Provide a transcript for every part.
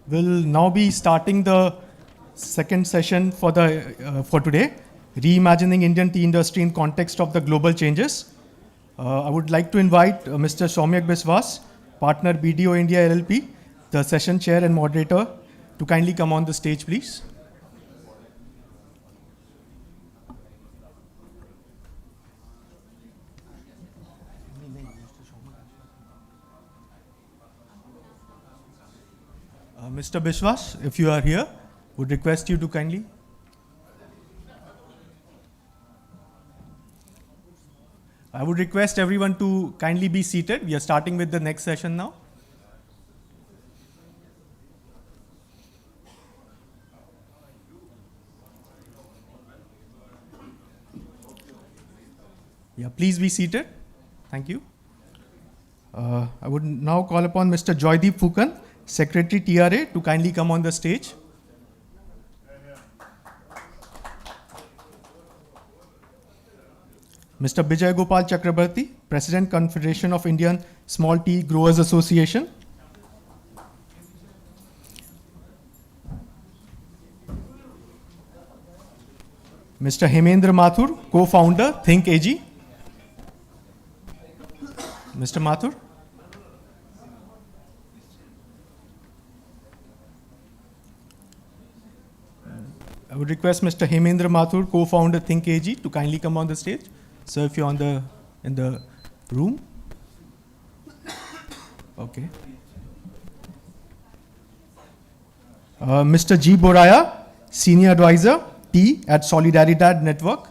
We'll now be starting the second session for today, Reimagining Indian tea industry in context of the global changes. I would like to invite Mr. Soumyak Biswas, partner BDO India LLP, the session chair and moderator, to kindly come on the stage, please. Mr. Biswas, if you are here, would request you to kindly. I would request everyone to kindly be seated. We are starting with the next session now. Yeah, please be seated. Thank you. I would now call upon Mr. Joydeep Phukan, Secretary TRA, to kindly come on the stage. Mr. Bijay Gopal Chakrabarti, President, Confederation of Indian Small Tea Growers Association. Mr. Hemendra Mathur, Co-founder, Think AG. Mr. Mathur. I would request Mr. Hemendra Mathur, co-founder Think AG, to kindly come on the stage. Sir, if you're in the room. Okay. Mr. G. Boraya, Senior Advisor, Tea at Solidaridad Network.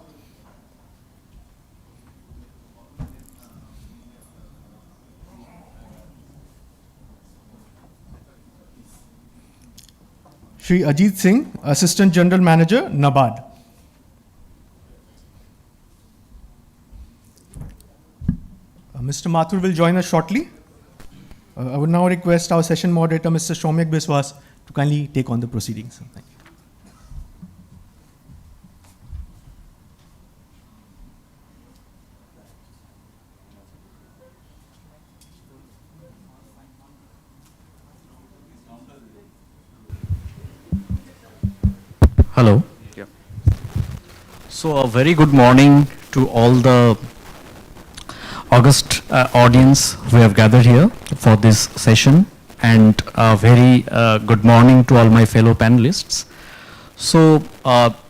Shri Ajit Singh, Assistant General Manager, NABARD. Mr. Mathur will join us shortly. I would now request our session moderator, Mr. Soumyak Biswas, to kindly take on the proceedings. Thank you. Hello. Yeah. So a very good morning to all the august audience who have gathered here for this session, and a very good morning to all my fellow panelists. So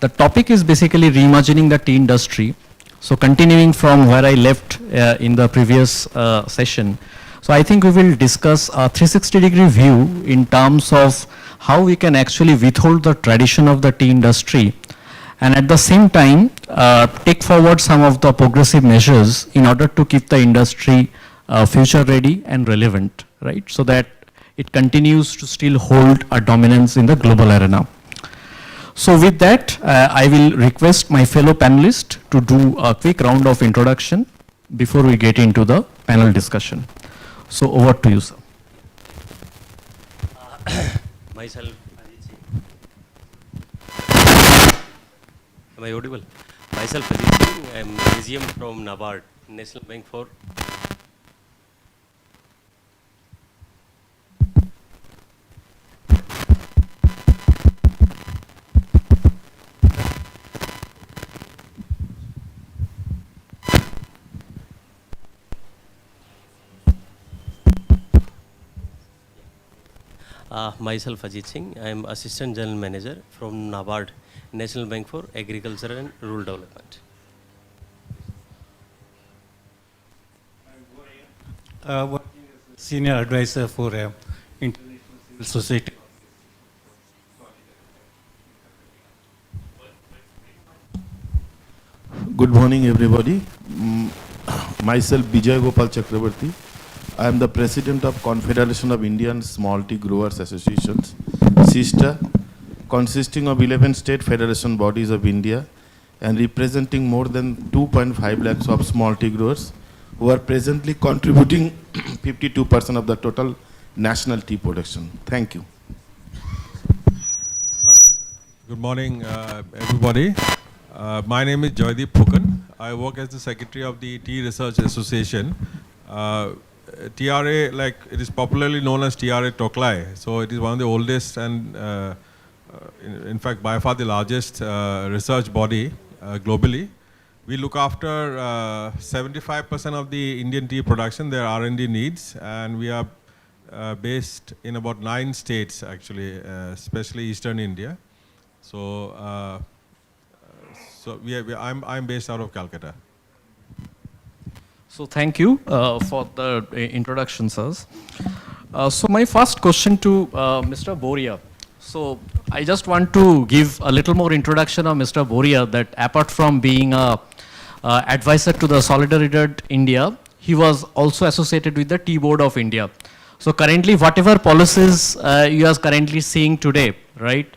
the topic is basically reimagining the tea industry. So continuing from where I left in the previous session, so I think we will discuss a 360-degree view in terms of how we can actually withhold the tradition of the tea industry, and at the same time take forward some of the progressive measures in order to keep the industry future ready and relevant, right? So that it continues to still hold a dominance in the global arena. So with that, I will request my fellow panelists to do a quick round of introduction before we get into the panel discussion. So over to you, sir. Myself, am I audible? Myself, I am AGM from NABARD, National Bank for. Myself, Ajit Singh. I am Assistant General Manager from NABARD, National Bank for Agriculture and Rural Development. Working as a Senior Advisor for International Civil Society. Good morning, everybody. Myself, Bijay Gopal Chakrabarti. I am the President of Confederation of Indian Small Tea Growers Associations, SISTA, consisting of 11 state federation bodies of India and representing more than 2.5 lakhs of small tea growers who are presently contributing 52% of the total national tea production. Thank you. Good morning, everybody. My name is Joydeep Phukan. I work as the Secretary of the Tea Research Association. TRA, like it is popularly known as TRA Conclave. So it is one of the oldest and in fact by far the largest research body globally. We look after 75% of the Indian tea production, their R&D needs, and we are based in about 9 states actually, especially Eastern India. So, I'm based out of Calcutta. So thank you for the introduction, sirs. So my first question to Mr. Boria. So I just want to give a little more introduction of Mr. Boria, that apart from being a advisor to the Solidarity India, he was also associated with the Tea Board of India. So currently, whatever policies you are currently seeing today, right,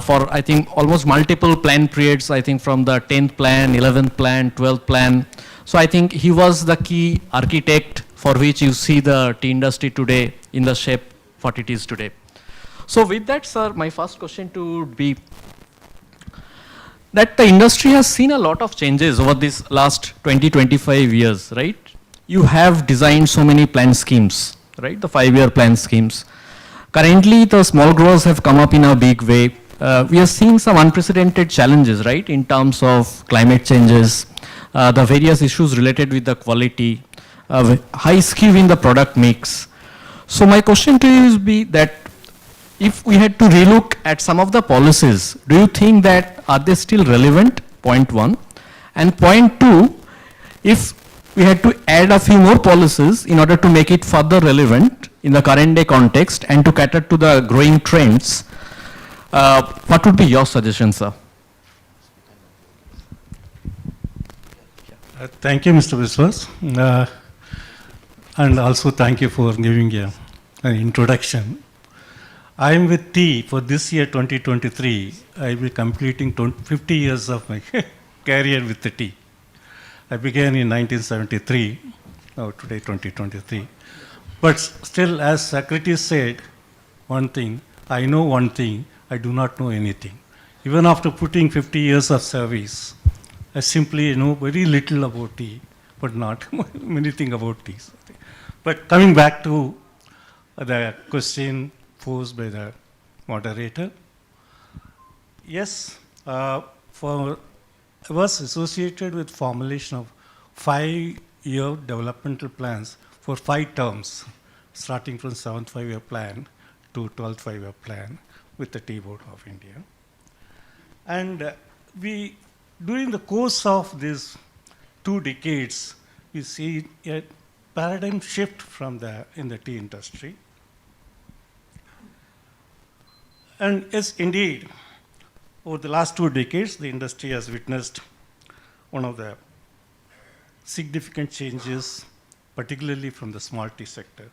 for I think almost multiple plan periods, I think from the 10th plan, 11th plan, 12th plan. So I think he was the key architect for which you see the tea industry today in the shape what it is today. So with that, sir, my first question to be that the industry has seen a lot of changes over this last 20-25 years, right? You have designed so many plan schemes, right? The 5-year plan schemes. Currently, the small growers have come up in a big way. We are seeing some unprecedented challenges, right, in terms of climate changes, the various issues related with the quality, high skew in the product mix. So my question to you is that if we had to relook at some of the policies, do you think that are they still relevant? Point one. And point two, if we had to add a few more policies in order to make it further relevant in the current day context and to cater to the growing trends, what would be your suggestion, sir? Thank you, Mr. Biswas. And also thank you for giving an introduction. I am with tea for this year 2023. I will be completing 50 years of my career with the tea. I began in 1973, now today 2023. But still, as Socrates said, one thing, I know one thing, I do not know anything. Even after putting 50 years of service, I simply know very little about tea, but not anything about tea. But coming back to the question posed by the moderator, yes, I was associated with formulation of 5-year developmental plans for 5 terms, starting from 7th 5-year plan to 12th 5-year plan with the Tea Board of India. And during the course of these 2 decades, we see a paradigm shift in the tea industry. And yes, indeed, over the last 2 decades, the industry has witnessed one of the significant changes, particularly from the small tea sector.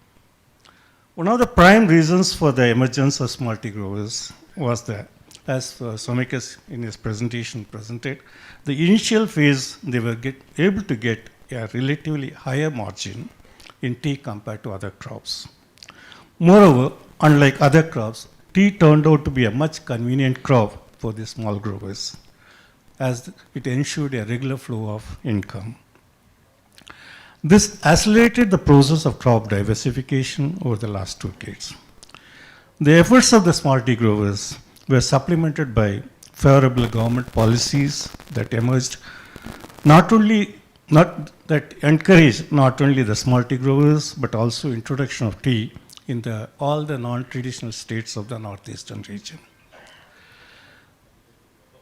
One of the prime reasons for the emergence of small tea growers was that, as Somikas in his presentation presented, the initial phase they were able to get a relatively higher margin in tea compared to other crops. Moreover, unlike other crops, tea turned out to be a much convenient crop for the small growers, as it ensured a regular flow of income. This accelerated the process of crop diversification over the last 2 decades. The efforts of the small tea growers were supplemented by favorable government policies that emerged that encouraged not only the small tea growers, but also introduction of tea in all the non-traditional states of the northeastern region.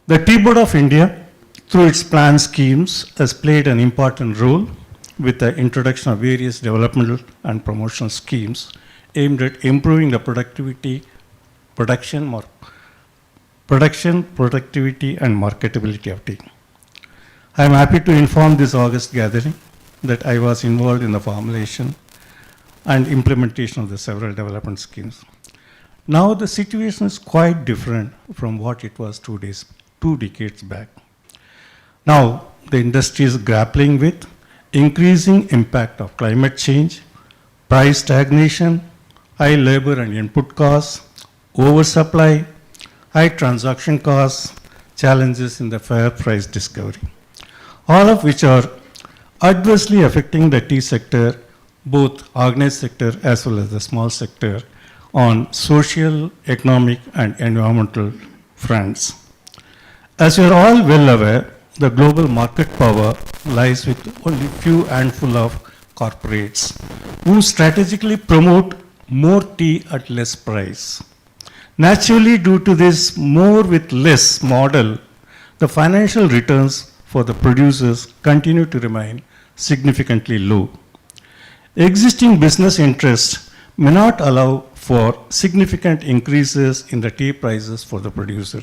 The Tea Board of India, through its plan schemes, has played an important role with the introduction of various developmental and promotional schemes aimed at improving the productivity, productivity and marketability of tea. I am happy to inform this August gathering that I was involved in the formulation and implementation of the several development schemes. Now the situation is quite different from what it was 2 decades back. Now the industry is grappling with increasing impact of climate change, price stagnation, high labor and input costs, oversupply, high transaction costs, challenges in the fair price discovery, all of which are adversely affecting the tea sector both organized sector as well as the small sector, on social, economic, and environmental fronts. As you are all well aware, the global market power lies with only few handful of corporates who strategically promote more tea at less price. Naturally, due to this more with less model, the financial returns for the producers continue to remain significantly low. Existing business interests may not allow for significant increases in the tea prices for the producer.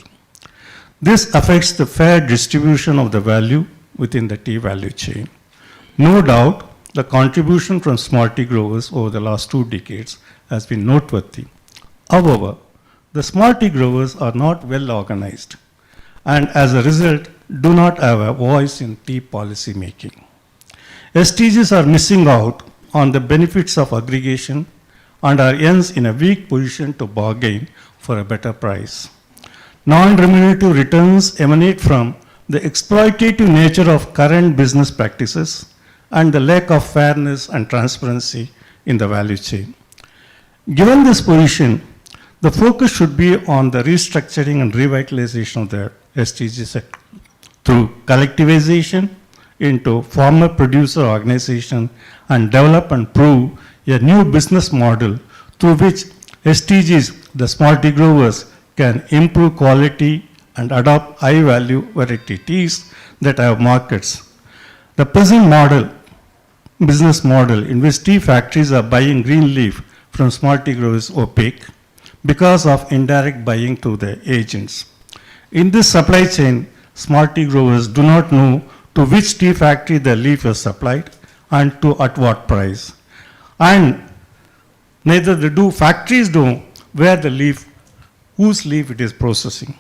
This affects the fair distribution of the value within the tea value chain. No doubt, the contribution from small tea growers over the last 2 decades has been noteworthy. However, the small tea growers are not well organized and as a result do not have a voice in tea policy making. STGs are missing out on the benefits of aggregation and are hence in a weak position to bargain for a better price. Non-remunerative returns emanate from the exploitative nature of current business practices and the lack of fairness and transparency in the value chain. Given this position, the focus should be on the restructuring and revitalization of the STG sector through collectivization into farmer producer organization and develop and prove a new business model through which STGs, the small tea growers, can improve quality and adopt high value variety teas that have markets. The present model, business model in which tea factories are buying green leaf from small tea growers opaque because of indirect buying through the agents. In this supply chain, small tea growers do not know to which tea factory the leaf is supplied and at what price. And neither do factories know where the leaf, whose leaf it is processing.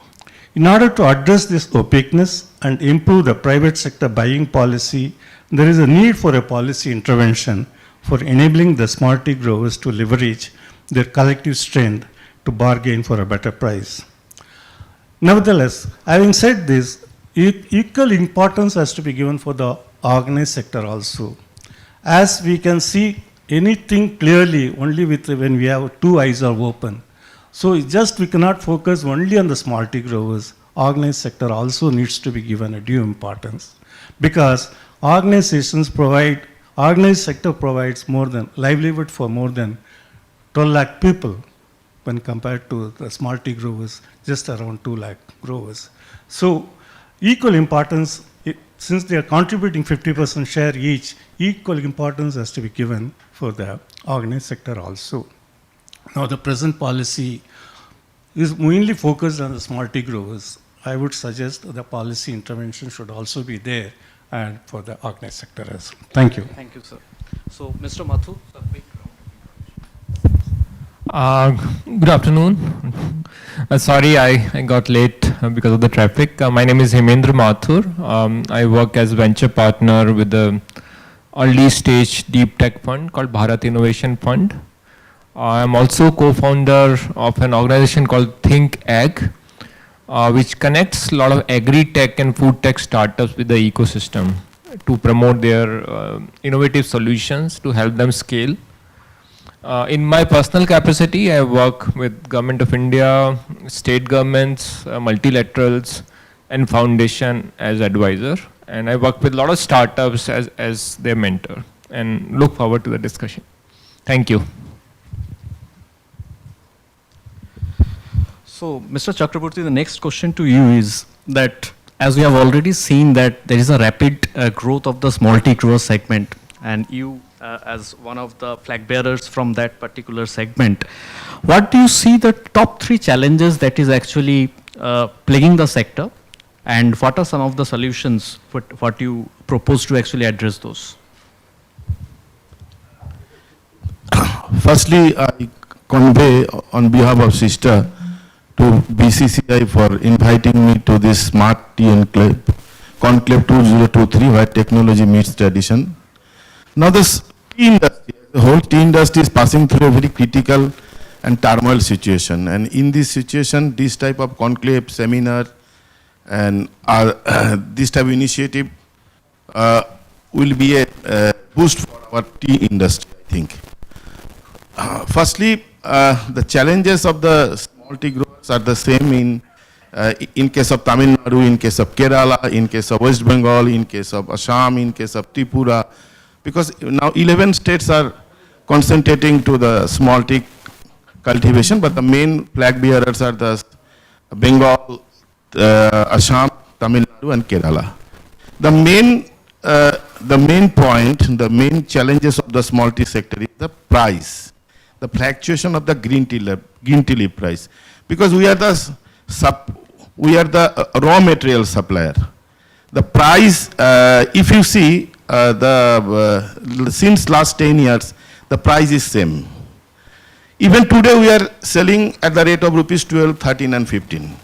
In order to address this opaqueness and improve the private sector buying policy, there is a need for a policy intervention for enabling the small tea growers to leverage their collective strength to bargain for a better price. Nevertheless, having said this, equal importance has to be given for the organized sector also. As we can see anything clearly only when we have 2 eyes are open. So we cannot focus only on the small tea growers. Organized sector also needs to be given a due importance because organized sector provides more than livelihood for more than 12 lakh people when compared to the small tea growers, just around 2 lakh growers. So equal importance, since they are contributing 50% share each, equal importance has to be given for the organized sector also. Now the present policy is mainly focused on the small tea growers. I would suggest the policy intervention should also be there and for the organized sector as well. Thank you. Thank you, sir. So, Mr. Mathur, a quick Good afternoon. Sorry, I got late because of the traffic. My name is Hemendra Mathur. I work as venture partner with the early stage deep tech fund called Bharat Innovation Fund. I'm also co-founder of an organization called Think Ag, which connects a lot of agri-tech and food tech startups with the ecosystem to promote their innovative solutions to help them scale. In my personal capacity, I work with Government of India, state governments, multilaterals, and foundation as advisor. And I work with a lot of startups as their mentor and look forward to the discussion. Thank you. So, Mr. Chakraborty, the next question to you is that as we have already seen that there is a rapid growth of the small tea grower segment, and you as one of the flag bearers from that particular segment, what do you see the top 3 challenges that is actually plaguing the sector, and what are some of the solutions what you propose to actually address those? Firstly, I convey on behalf of sister to BCCI for inviting me to this SmartTea Conclave 2023 where technology meets tradition. Now this tea industry, the whole tea industry is passing through a very critical and turmoil situation, and in this situation this type of conclave, seminar and this type of initiative will be a boost for our tea industry. think. Firstly, the challenges of the small tea growers are the same in case of Tamil Nadu, in case of Kerala, in case of West Bengal, in case of Assam, in case of Tripura, because now 11 states are concentrating to the small tea cultivation, but the main flag bearers are the Bengal, Assam, Tamil Nadu and Kerala. The main point, the main challenges of the small tea sector is the price, the fluctuation of the green tea leaf price, because we are the raw material supplier. The price, if you see, since last 10 years, the price is same. Even today we are selling at the rate of rupees 12, 13 and 15.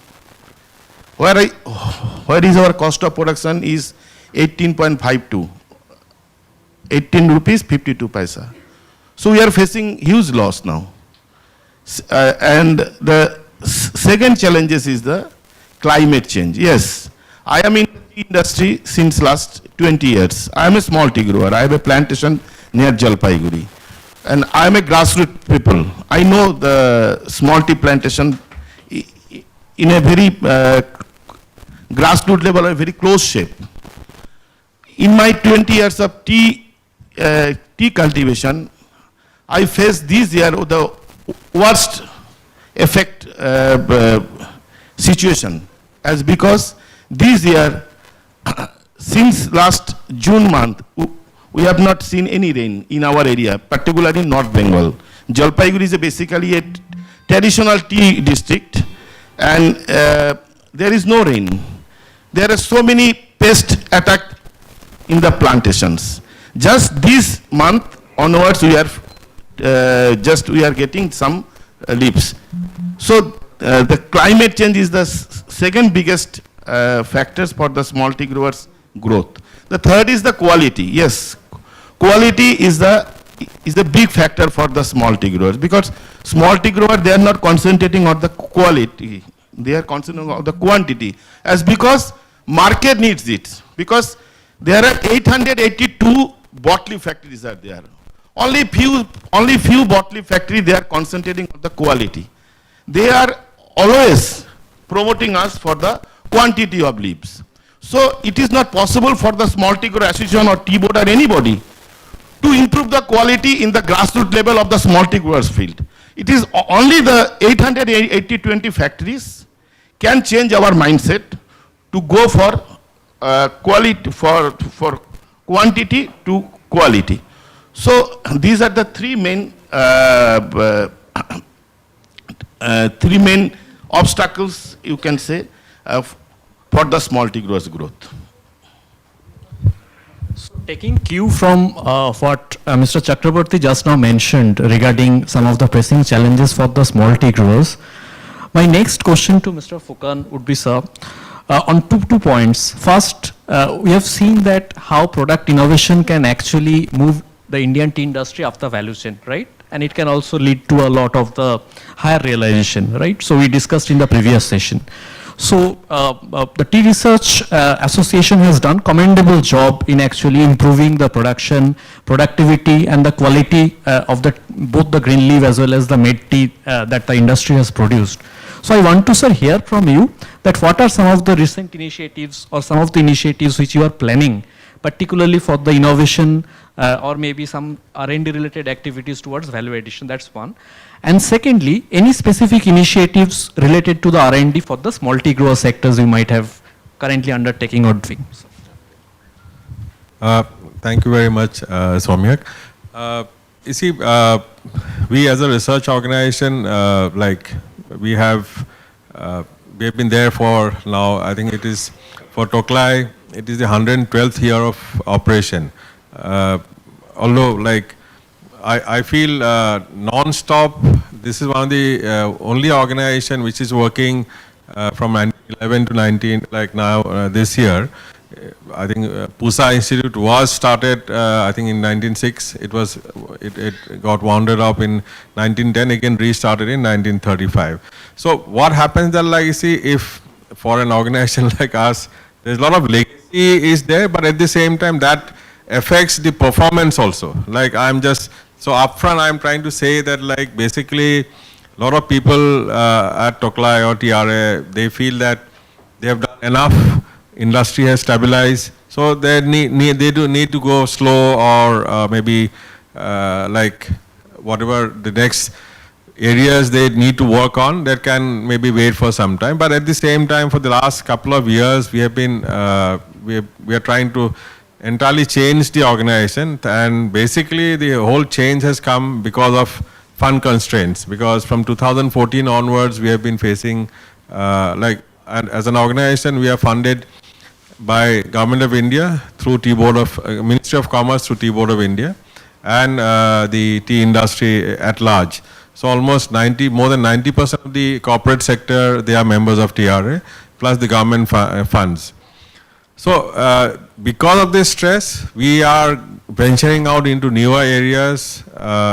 Where is our cost of production is 18.52, 18 rupees 52 paisa. So we are facing huge loss now. And the second challenge is the climate change. Yes, I am in the tea industry since last 20 years. I am a small tea grower. I have a plantation near Jalpaiguri. And I am a grassroots people. I know the small tea plantation in a very grassroots level, a very close shape. In my 20 years of tea cultivation, I faced this year the worst effect situation, as because this year, since last June month, we have not seen any rain in our area, particularly in North Bengal. Jalpaiguri is basically a traditional tea district, and there is no rain. There are so many pest attacks in the plantations. Just this month onwards, we are getting some leaves. So the climate change is the second biggest factors for the small tea growers' growth. The third is the quality. Yes, quality is a big factor for the small tea growers, because small tea growers, they are not concentrating on the quality, they are concentrating on the quantity, as because market needs it, because there are 882 bottle factories are there. Only few bottle factories, they are concentrating on the quality. They are always promoting us for the quantity of leaves. So it is not possible for the small tea grower association or tea board or anybody to improve the quality in the grassroots level of the small tea growers field. It is only the 880 factories can change our mindset to go for quality, for quantity to quality. So these are the three main obstacles, you can say, for the small tea growers' growth. So taking cue from what Mr. Chakraborty just now mentioned regarding some of the pressing challenges for the small tea growers, my next question to Mr. Fukan would be, sir, on two points. First, we have seen that how product innovation can actually move the Indian tea industry up the value chain, right? And it can also lead to a lot of the higher realization, right? So we discussed in the previous session. So the Tea Research Association has done commendable job in actually improving the production, productivity and the quality of both the green leaf as well as the made tea that the industry has produced. So I want to, sir, hear from you that what are some of the recent initiatives or some of the initiatives which you are planning, particularly for the innovation or maybe some R&D related activities towards value addition. That's one. And secondly, any specific initiatives related to the R&D for the small tea grower sectors you might have currently undertaking or doing. Thank you very much, Soumyak. You see, we as a research organization, we have been there for now, I think it is, for Conclave, it is the 112th year of operation. Although, I feel non-stop, this is one of the only organization which is working from 1911 to 19, like now, this year. I think Pusa Institute was started, I think in 1906. It got wounded up in 1910, again restarted in 1935. So what happens then, like you see, if for an organization like us, there's a lot of legacy is there, but at the same time that affects the performance also. Like I'm just So upfront, I'm trying to say that like basically, a lot of people at Conclave or TRA, they feel that they have done enough, industry has stabilized, so they do need to go slow or maybe like whatever the next areas they need to work on, that can maybe wait for some time. But at the same time, for the last couple of years, we have been, we are trying to entirely change the organization, and basically the whole change has come because of fund constraints, because from 2014 onwards, we have been facing, and as an organization, we are funded by Government of India through Tea Board of, Ministry of Commerce through Tea Board of India, and the tea industry at large. So almost more than 90% of the corporate sector, they are members of TRA, plus the government funds. So because of this stress, we are venturing out into newer areas.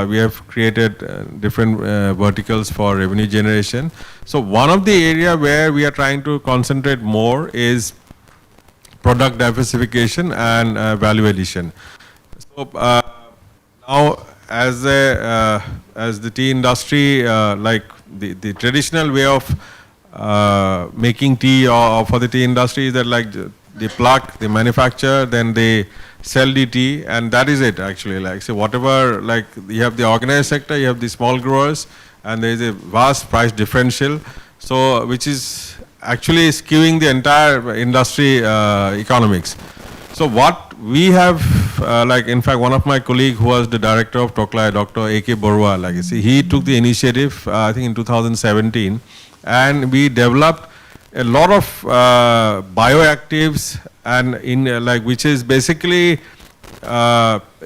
We have created different verticals for revenue generation. So one of the area where we are trying to concentrate more is product diversification and value addition. So now, as the tea industry, like the traditional way of making tea or for the tea industry is that like they pluck, they manufacture, then they sell the tea, and that is it actually. Like say whatever, like you have the organized sector, you have the small growers, and there is a vast price differential, so which is actually skewing the entire industry economics. So what we have, like in fact, one of my colleagues who was the director of Conclave, Dr. A.K. Borua, like you see, he took the initiative, I think in 2017, and we developed a lot of bioactives and which is basically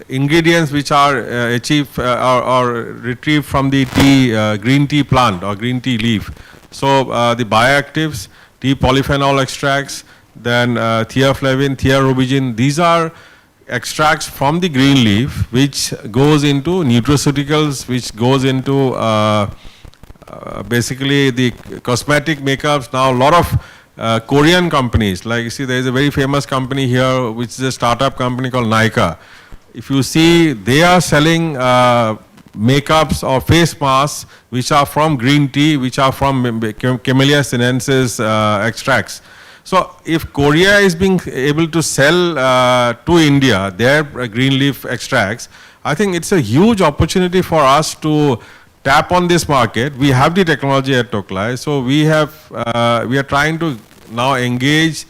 ingredients which are achieved or retrieved from the tea, green tea plant or green tea leaf. So the bioactives, tea polyphenol extracts, then theaflavin, thiarubicin, these are extracts from the green leaf which goes into nutraceuticals, which goes into basically the cosmetic makeups. Now a lot of Korean companies, like you see there is a very famous company here which is a startup company called Nykaa. If you see, they are selling makeups or face masks which are from green tea, which are from Camellia sinensis extracts. So if Korea is being able to sell to India their green leaf extracts, I think it's a huge opportunity for us to tap on this market. We have the technology at Conclave, so we are trying to now engage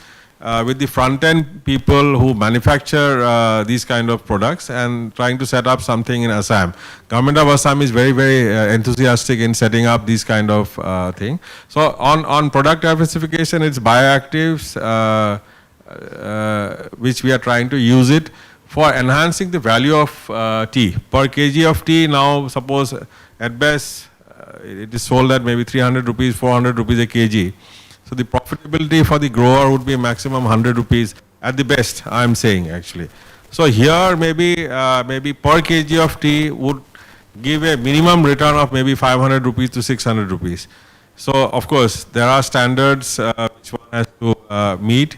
with the front-end people who manufacture these kind of products and trying to set up something in Assam. Government of Assam is very, very enthusiastic in setting up these kind of thing. So on product diversification, it's bioactives, which we are trying to use it for enhancing the value of tea. Per kg of tea now, suppose at best, it is sold at maybe 300 rupees, 400 rupees a kg. So the profitability for the grower would be maximum 100 rupees at the best, I am saying actually. So here maybe per kg of tea would give a minimum return of maybe 500 rupees to 600 rupees. So of course there are standards which one has to meet.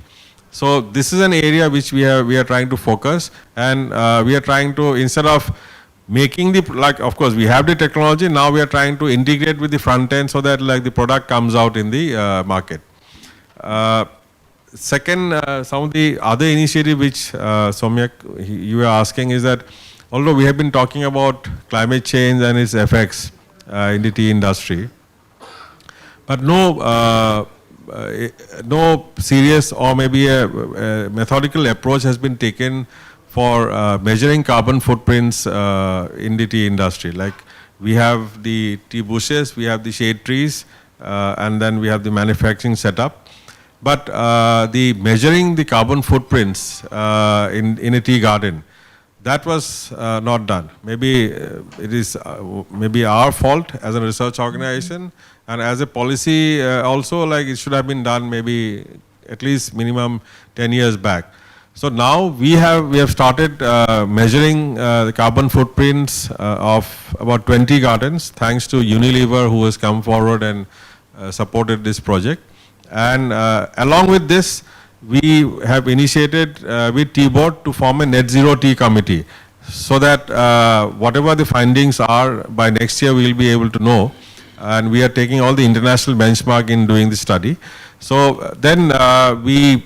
So this is an area which we are trying to focus, and we are trying to, instead of making the, like of course we have the technology, now we are trying to integrate with the front end so that like the product comes out in the market. Second, some of the other initiative which Somyak, you were asking is that although we have been talking about climate change and its effects in the tea industry, but no serious or maybe a methodical approach has been taken for measuring carbon footprints in the tea industry. Like we have the tea bushes, we have the shade trees, and then we have the manufacturing setup. But the measuring the carbon footprints in a tea garden, that was not done. Maybe it is maybe our fault as a research organization, and as a policy also, like it should have been done maybe at least minimum 10 years back. So now we have started measuring the carbon footprints of about 20 gardens, thanks to Unilever, who has come forward and supported this project. And along with this, we have initiated with Tea Board to form a net zero tea committee. so that whatever the findings are, by next year we will be able to know. And we are taking all the international benchmark in doing the study. So then when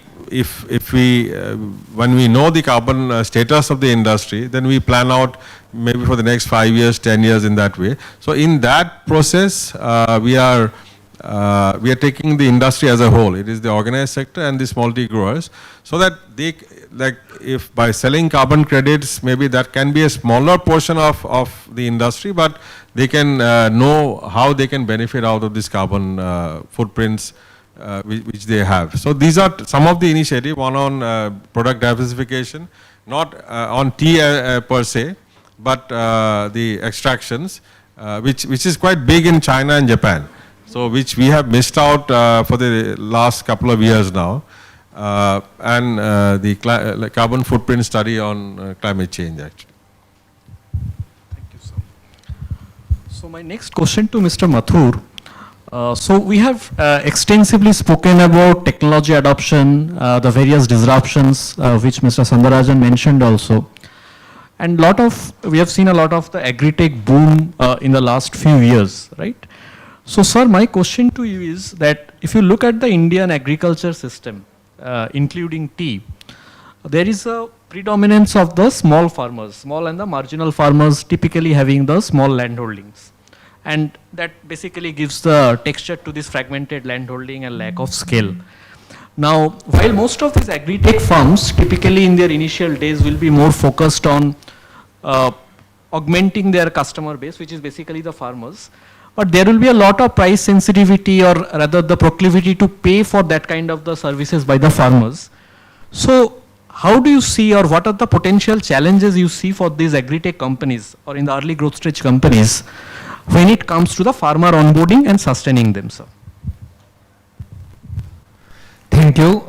we know the carbon status of the industry, then we plan out maybe for the next 5 years, 10 years in that way. So in that process, we are taking the industry as a whole. It is the organized sector and the small tea growers, so that they, like, if by selling carbon credits, maybe that can be a smaller portion of the industry, but they can know how they can benefit out of this carbon footprints which they have. So these are some of the initiatives, one on product diversification, not on tea per se, but the extractions, which is quite big in China and Japan. So which we have missed out for the last couple of years now, and the carbon footprint study on climate change actually. Thank you, sir. So my next question to Mr. Mathur. So we have extensively spoken about technology adoption, the various disruptions which Mr. Sandarajan mentioned also. And we have seen a lot of the agri-tech boom in the last few years, right? So sir, my question to you is that if you look at the Indian agriculture system, including tea, there is a predominance of the small farmers, small and the marginal farmers typically having the small landholdings. And that basically gives the texture to this fragmented landholding and lack of scale. Now, while most of these agri-tech firms typically in their initial days will be more focused on augmenting their customer base, which is basically the farmers, but there will be a lot of price sensitivity, or rather the proclivity to pay for that kind of the services by the farmers. So how do you see, or what are the potential challenges you see for these agri-tech companies or in the early growth stage companies when it comes to the farmer onboarding and sustaining them, sir? Thank you.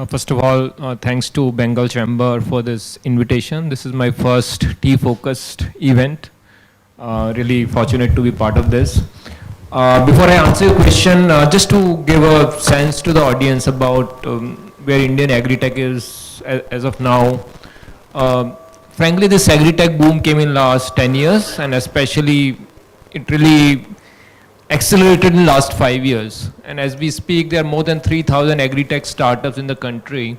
First of all, thanks to Bengal Chamber for this invitation. This is my first tea-focused event. Really fortunate to be part of this. Before I answer your question, just to give a sense to the audience about where Indian agri-tech is as of now. Frankly, this agri-tech boom came in last 10 years, and especially it really accelerated in last 5 years. And as we speak, there are more than 3,000 agri-tech startups in the country,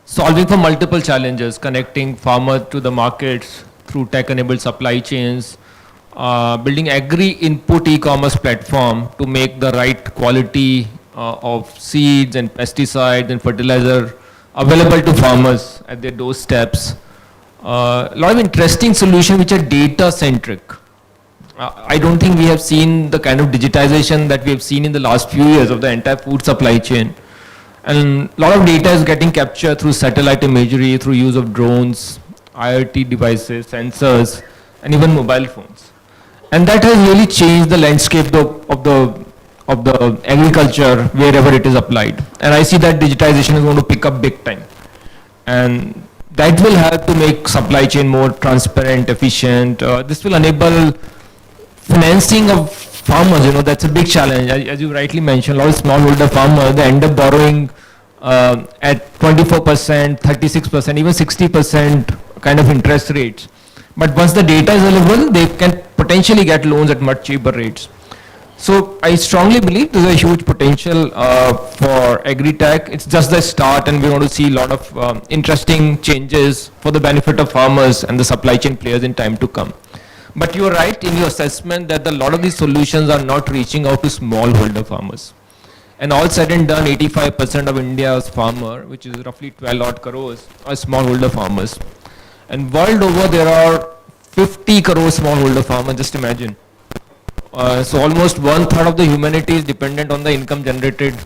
solving for multiple challenges, connecting farmers to the markets through tech-enabled supply chains, building agri-input e-commerce platform to make the right quality of seeds and pesticides and fertilizer available to farmers at their doorsteps. A lot of interesting solutions which are data-centric. I don't think we have seen the kind of digitization that we have seen in the last few years of the entire food supply chain. And a lot of data is getting captured through satellite imagery, through use of drones, IoT devices, sensors, and even mobile phones. And that has really changed the landscape of the agriculture wherever it is applied. And I see that digitization is going to pick up big time. And that will help to make supply chain more transparent, efficient. This will enable financing of farmers, that's a big challenge. As you rightly mentioned, a lot of smallholder farmers, they end up borrowing at 24%, 36%, even 60% kind of interest rates. But once the data is available, they can potentially get loans at much cheaper rates. So I strongly believe there's a huge potential for agri-tech. It's just the start, and we want to see a lot of interesting changes for the benefit of farmers and the supply chain players in time to come. But you're right in your assessment that a lot of these solutions are not reaching out to smallholder farmers. And all said and done, 85% of India's farmer, which is roughly 12 odd crores, are smallholder farmers. And world over, there are 50 crore smallholder farmers, just imagine. So almost 1/3 of the humanity is dependent on the income generated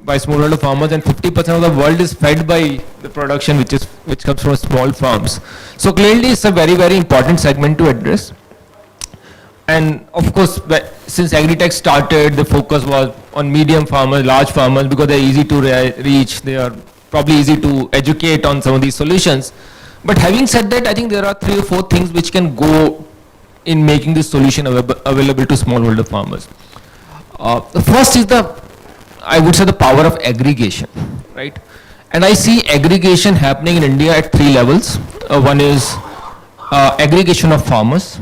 by smallholder farmers, and 50% of the world is fed by the production which comes from small farms. So clearly it's a very, very important segment to address. And of course, since agri-tech started, the focus was on medium farmers, large farmers, because they're easy to reach. They are probably easy to educate on some of these solutions. But having said that, I think there are 3 or 4 things which can go in making this solution available to smallholder farmers. The first is I would say the power of aggregation, right? And I see aggregation happening in India at 3 levels. One is aggregation of farmers.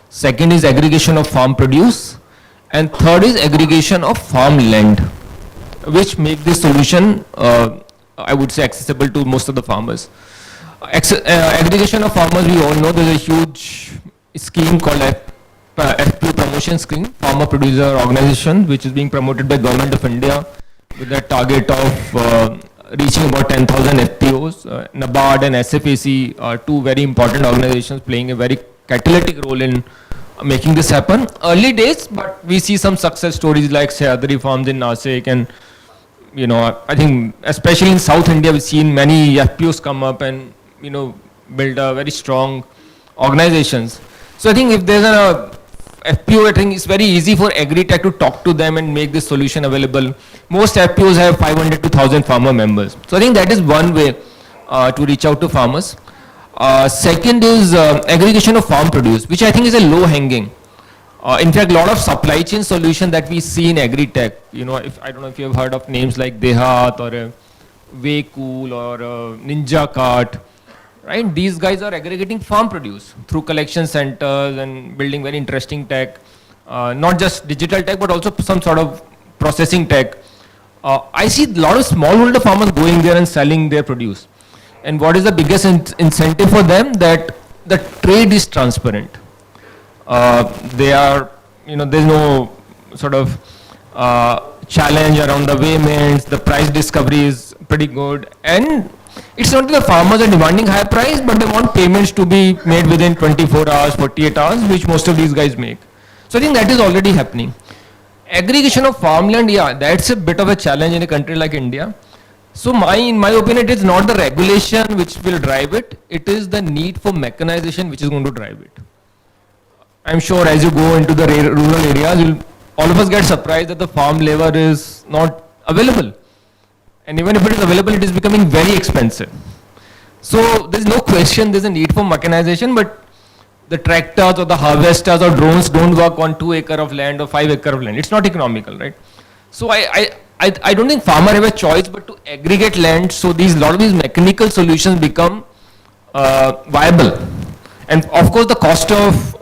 Second is aggregation of farm produce. And third is aggregation of farmland, which make this solution, I would say, accessible to most of the farmers. Aggregation of farmers, we all know there's a huge scheme called FPO promotion scheme, Farmer Producer Organization, which is being promoted by Government of India with a target of reaching about 10,000 FPOs. NABARD and SFAC are two very important organizations playing a very catalytic role in making this happen. Early days, but we see some success stories like Sayadri Farms in Nasik, and you know, I think especially in South India, we've seen many FPOs come up and build a very strong organizations. So I think if there's a FPO, I think it's very easy for Agritech to talk to them and make this solution available. Most FPOs have 500 to 1,000 farmer members. So I think that is one way to reach out to farmers. Second is aggregation of farm produce, which I think is a low hanging. In fact, a lot of supply chain solution that we see in Agritech, I don't know if you have heard of names like Dehat or Waycool or Ninja Cart, right? These guys are aggregating farm produce through collection centers and building very interesting tech, not just digital tech, but also some sort of processing tech. I see a lot of smallholder farmers going there and selling their produce. And what is the biggest incentive for them? That the trade is transparent. They are, there's no sort of challenge around the payments. The price discovery is pretty good. And it's not that the farmers are demanding higher price, but they want payments to be made within 24 hours, 48 hours, which most of these guys make. So I think that is already happening. Aggregation of farmland, yeah, that's a bit of a challenge in a country like India. So in my opinion, it is not the regulation which will drive it. It is the need for mechanization which is going to drive it. I'm sure as you go into the rural areas, all of us get surprised that the farm labor is not available. And even if it is available, it is becoming very expensive. So there's no question there's a need for mechanization, but the tractors or the harvesters or drones don't work on 2 acres of land or 5 acres of land. It's not economical, right? So I don't think farmer have a choice but to aggregate land, so a lot of these mechanical solutions become viable. And of course the cost of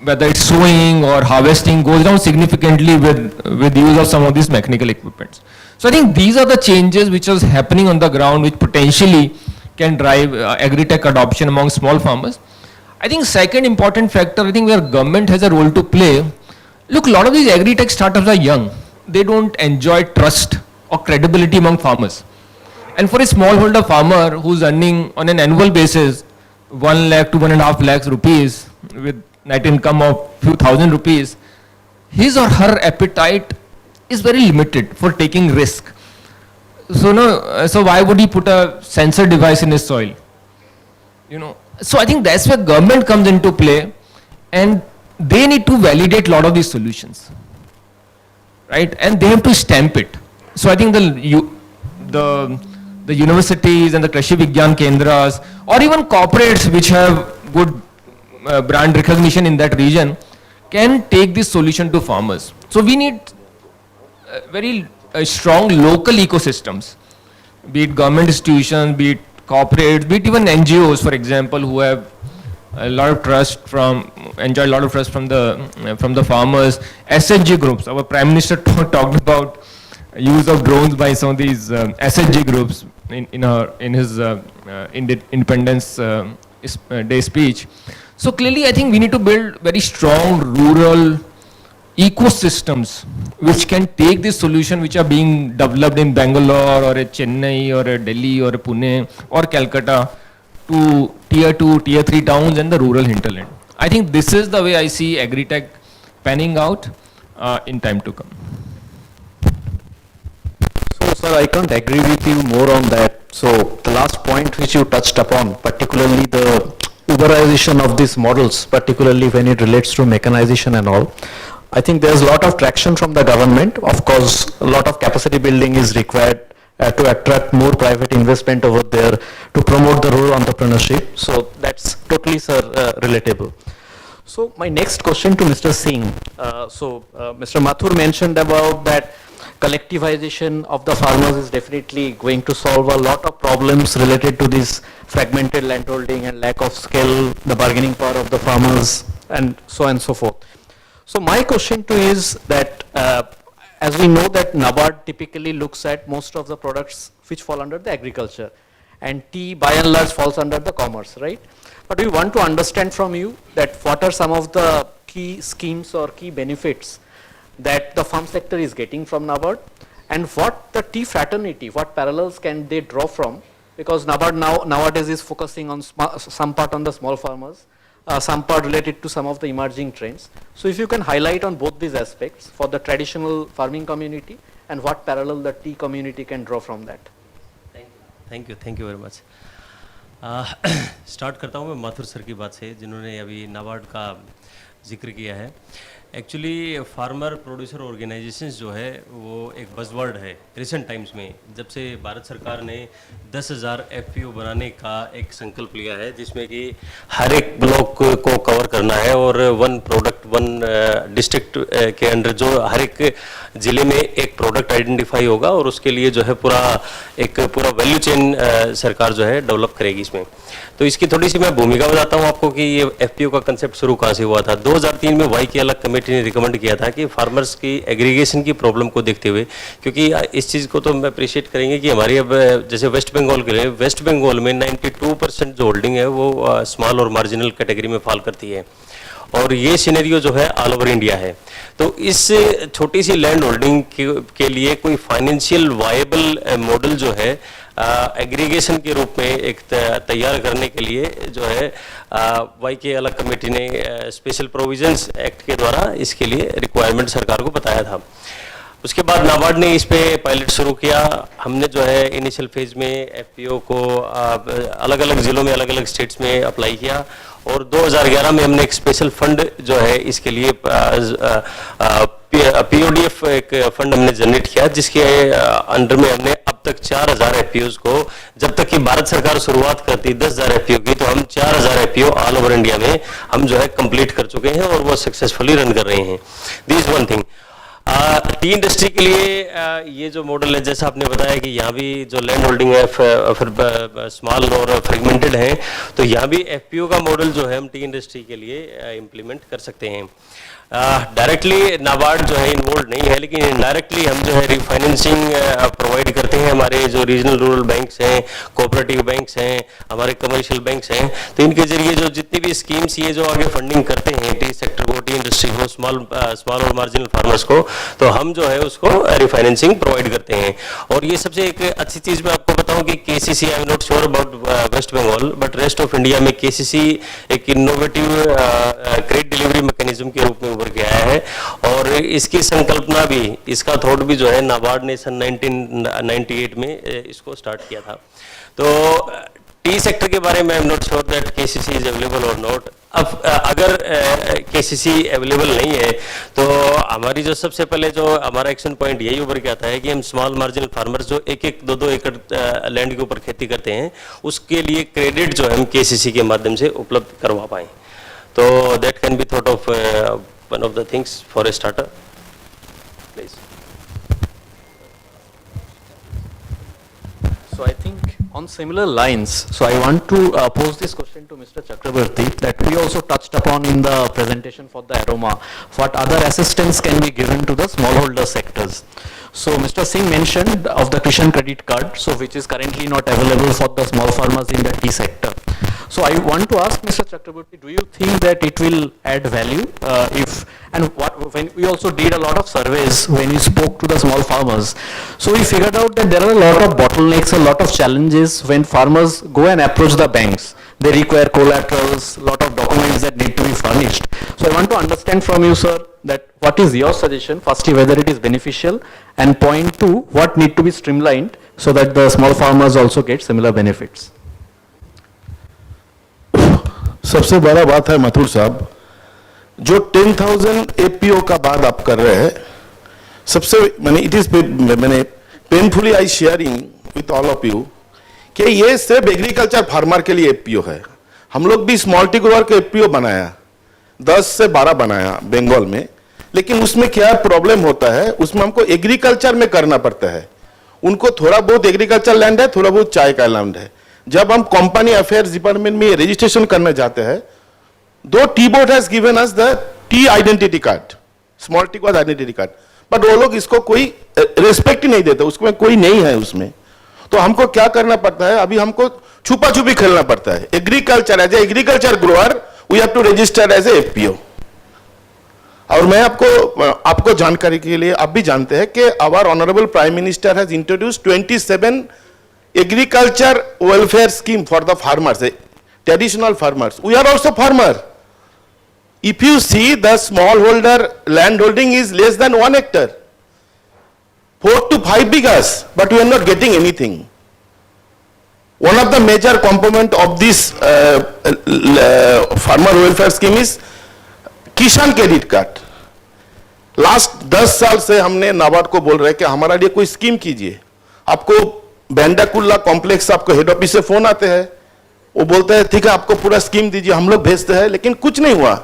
whether it's sowing or harvesting goes down significantly with use of some of these mechanical equipments. So I think these are the changes which is happening on the ground which potentially can drive agri-tech adoption among small farmers. I think second important factor, I think where government has a role to play. Look, a lot of these agri-tech startups are young. They don't enjoy trust or credibility among farmers. And for a smallholder farmer who's earning on an annual basis 1 lakh to 1.5 lakhs rupees with net income of few thousand rupees, his or her appetite is very limited for taking risk. So why would he put a sensor device in his soil? So I think that's where government comes into play, and they need to validate a lot of these solutions, right? And they have to stamp it. So I think the universities and the Krishi Vigyan Kendras or even corporates which have good brand recognition in that region can take this solution to farmers. So we need very strong local ecosystems, be it government institutions, be it corporates, be it even NGOs, for example, who have a lot of trust enjoy a lot of trust from the farmers. SHG groups, our Prime Minister talked about use of drones by some of these SHG groups in his Independence Day speech. So clearly, I think we need to build very strong rural ecosystems which can take this solution which are being developed in Bangalore or a Chennai or a Delhi or a Pune or Calcutta to tier 2, tier 3 towns and the rural hinterland. I think this is the way I see agri-tech panning out in time to come. So, sir, I can't agree with you more on that. So, the last point which you touched upon, particularly the Uberization of these models, particularly when it relates to mechanization and all, I think there's a lot of traction from the government. Of course, a lot of capacity building is required to attract more private investment over there to promote the rural entrepreneurship. So that's totally, sir, relatable. So my next question to Mr. Singh. Mr. Mathur mentioned about that collectivization of the farmers is definitely going to solve a lot of problems related to this fragmented landholding and lack of skill, the bargaining power of the farmers, and so on and so forth. So my question to you is that as we know that NABARD typically looks at most of the products which fall under the agriculture, and tea by and large falls under the commerce, right? But we want to understand from you that what are some of the key schemes or key benefits that the farm sector is getting from NABARD, and what the tea fraternity, what parallels can they draw from, because NABARD nowadays is focusing on some part on the small farmers, some part related to some of the emerging trends. So if you can highlight on both these aspects for the traditional farming community and what parallel the tea community can draw from that. Thank you very much. Start करता हूँ मैं Mathur sir की बात से, जिन्होंने अभी नाबार्ड का जिक्र किया है. एक्चुअली फार्मर प्रोड्यूसर ऑर्गेनाइजेशंस जो है वो एक बज़वर्ड है रिसेंट टाइम्स में. जब से भारत सरकार ने 10,000 FPO बनाने का एक संकल्प लिया है, जिसमें कि हर एक ब्लॉक को कवर करना है और वन प्रोडक्ट वन डिस्ट्रिक्ट के अंडर जो हर एक ज़िले में एक प्रोडक्ट आइडेंटिफाई होगा और उसके लिए जो है पूरा वैल्यू चेन सरकार जो है डेवलप करेगी इसमें. तो इसकी थोड़ी सी मैं भूमिका बताता हूँ आपको कि ये FPO का कंसेप्ट शुरू कहाँ से हुआ था. 2003 में वाई की अलग कमेटी ने रिकमेंड किया था कि फार्मर्स की एग्रीगेशन की प्रॉब्लम को देखते हुए, क्योंकि इस चीज़ को तो हम अप्रिशिएट करेंगे कि हमारी अब जैसे वेस्ट बंगाल के लिए, वेस्ट बंगाल में 92% जो होल्डिंग है वो स्मॉल और मार्जिनल कैटेगरी में फॉल करती है, और ये सिनेरियो जो है ऑल ओवर इंडिया है. तो इस छोटी सी लैंड होल्डिंग के लिए कोई फाइनेंशियल वायबल मॉडल जो है एग्रीगेशन के रूप में एक तैयार करने के लिए जो है वाई के अलग कमेटी ने स्पेशल प्रोविजंस एक्ट के द्वारा इसके लिए रिक्वायरमेंट सरकार को बताया था. उसके बाद नाबार्ड ने इस पे पायलट शुरू किया. हमने जो है इनिशियल फेज में FPO को अलग अलग ज़िलों में अलग अलग स्टेट्स में अप्लाई किया, और 2011 में हमने एक स्पेशल फंड जो है इसके लिए PODF एक फंड हमने जनरेट किया, जिसके अंडर में हमने अब तक 4,000 FPOs को, जब तक कि भारत सरकार शुरुआत करती 10,000 FPO की, तो हम 4,000 FPO ऑल ओवर इंडिया में हम जो है कंप्लीट कर चुके हैं और वो सक्सेसफुली रन कर रहे हैं. This one thing. T industry के लिए ये जो मॉडल है, जैसा आपने बताया कि यहाँ भी जो लैंड होल्डिंग है फिर स्मॉल और फ्रेगमेंटेड है, तो यहाँ भी FPO का मॉडल जो है हम टी इंडस्ट्री के लिए इम्प्लीमेंट कर सकते हैं. डायरेक्टली नाबार्ड जो है इन्वॉल्व नहीं है, लेकिन इनडायरेक्टली हम जो है रिफाइनेंसिंग प्रोवाइड करते हैं. हमारे जो रीजनल रूरल बैंक्स हैं, कोऑपरेटिव बैंक्स हैं, हमारे कमर्शियल बैंक्स हैं, तो इनके जरिए जो जितनी भी स्कीम्स ये जो आगे फंडिंग करते हैं टी सेक्टर को, टी इंडस्ट्री को, स्मॉल और मार्जिनल फार्मर्स को, तो हम जो है उसको रिफाइनेंसिंग प्रोवाइड करते हैं. और ये सबसे एक अच्छी चीज़ मैं आपको बताऊं कि KCC, I am not sure about West Bengal, but rest of India में KCC एक इनोवेटिव क्रेडिट डिलीवरी मैकेनिज्म के रूप में उभर के आया है, और इसकी संकल्पना भी, इसका थॉट भी जो है नाबार्ड ने सन 1998 में इसको स्टार्ट किया था. तो टी सेक्टर के बारे में आई am not sure that KCC is available और नॉट. अब अगर KCC अवेलेबल नहीं है तो हमारी जो सबसे पहले जो हमारा एक्शन पॉइंट यही उभर के आता है कि हम स्मॉल मार्जिनल फार्मर्स जो 1-1, 2-2 एकड़ लैंड के ऊपर खेती करते हैं, उसके लिए क्रेडिट जो है हम KCC के माध्यम से उपलब्ध करवा पाएँ. तो that can be thought of one of the things for a starter. Please. So I think on similar lines, so I want to pose this question to Mr. Chakrabarti that we also touched upon in the presentation for the aroma. What other assistance can be given to the smallholder sectors? So Mr. Singh mentioned of the Kishan credit card, so which is currently not available for the small farmers in the tea sector. So I want to ask Mr. Chakrabarti, do you think that it will add value when we also did a lot of surveys when we spoke to the small farmers. So we figured out that there are a lot of bottlenecks, a lot of challenges when farmers go and approach the banks. They require collaterals, lot of documents that need to be furnished. So I want to understand from you, sir, that what is your suggestion, firstly whether it is beneficial, and point two, what need to be streamlined so that the small farmers also get similar benefits. सबसे बड़ा बात है मथुर साहब, जो 10,000 APO का बात आप कर रहे हैं, सबसे मैंने painfully I sharing with all of you कि ये सिर्फ एग्रीकल्चर फार्मर के लिए APO है. हम लोग भी स्मॉल टी ग्रोअर के APO बनाया, 10 से 12 बनाया बंगाल में, लेकिन उसमें क्या प्रॉब्लम होता है, उसमें हमको एग्रीकल्चर में करना पड़ता है. उनको थोड़ा बहुत एग्रीकल्चर लैंड है, थोड़ा बहुत चाय का लैंड है. जब हम कंपनी अफेयर्स डिपार्टमेंट में रजिस्ट्रेशन करने जाते हैं, दो tea board has given us the T identity card, small T का आइडेंटिटी कार्ड, बट वो लोग इसको कोई रेस्पेक्ट ही नहीं देते, उसमें कोई नहीं है उसमें. तो हमको क्या करना पड़ता है, अभी हमको छुपा छुपी खेलना पड़ता है. Agriculture as a agriculture grower we have to register as a FPO. और मैं आपको जानकारी के लिए, आप भी जानते हैं कि our honourable prime minister has introduce 27 agriculture welfare scheme for the farmers, traditional farmers. We are also farmer. If you see, the smallholder land holding is less than 1 hectare, 4 to 5 bighas, but we are not getting anything. One of the major component of this farmer welfare scheme is किसान credit card. Last 10 साल से हमने नाबार्ड को बोल रहे हैं कि हमारा लिए कोई स्कीम कीजिए. आपको बेंडाकुल्ला कॉम्प्लेक्स, आपको हेड ऑफिस से फोन आते हैं, वो बोलते हैं ठीक है आपको पूरा स्कीम दीजिए, हम लोग भेजते हैं, लेकिन कुछ नहीं हुआ.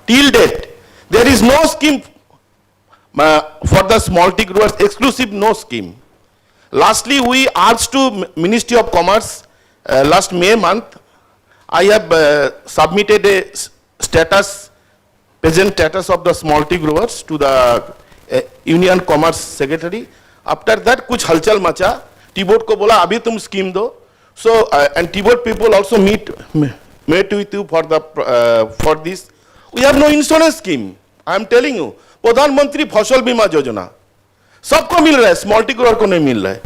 Till date, there is no scheme for the small tea growers, exclusive no scheme. Lastly, we asked to Ministry of Commerce last May month. I have submitted a present status of the small tea growers to the Union Commerce Secretary. After that, कुछ हलचल मचा. Tea board को बोला अभी तुम scheme दो. So and tea board people also met with you for this. We have no insurance scheme. I am telling you. प्रधानमंत्री फसल बीमा योजना सबको मिल रहा है, स्मॉल टी ग्रोअर को नहीं मिल रहा है.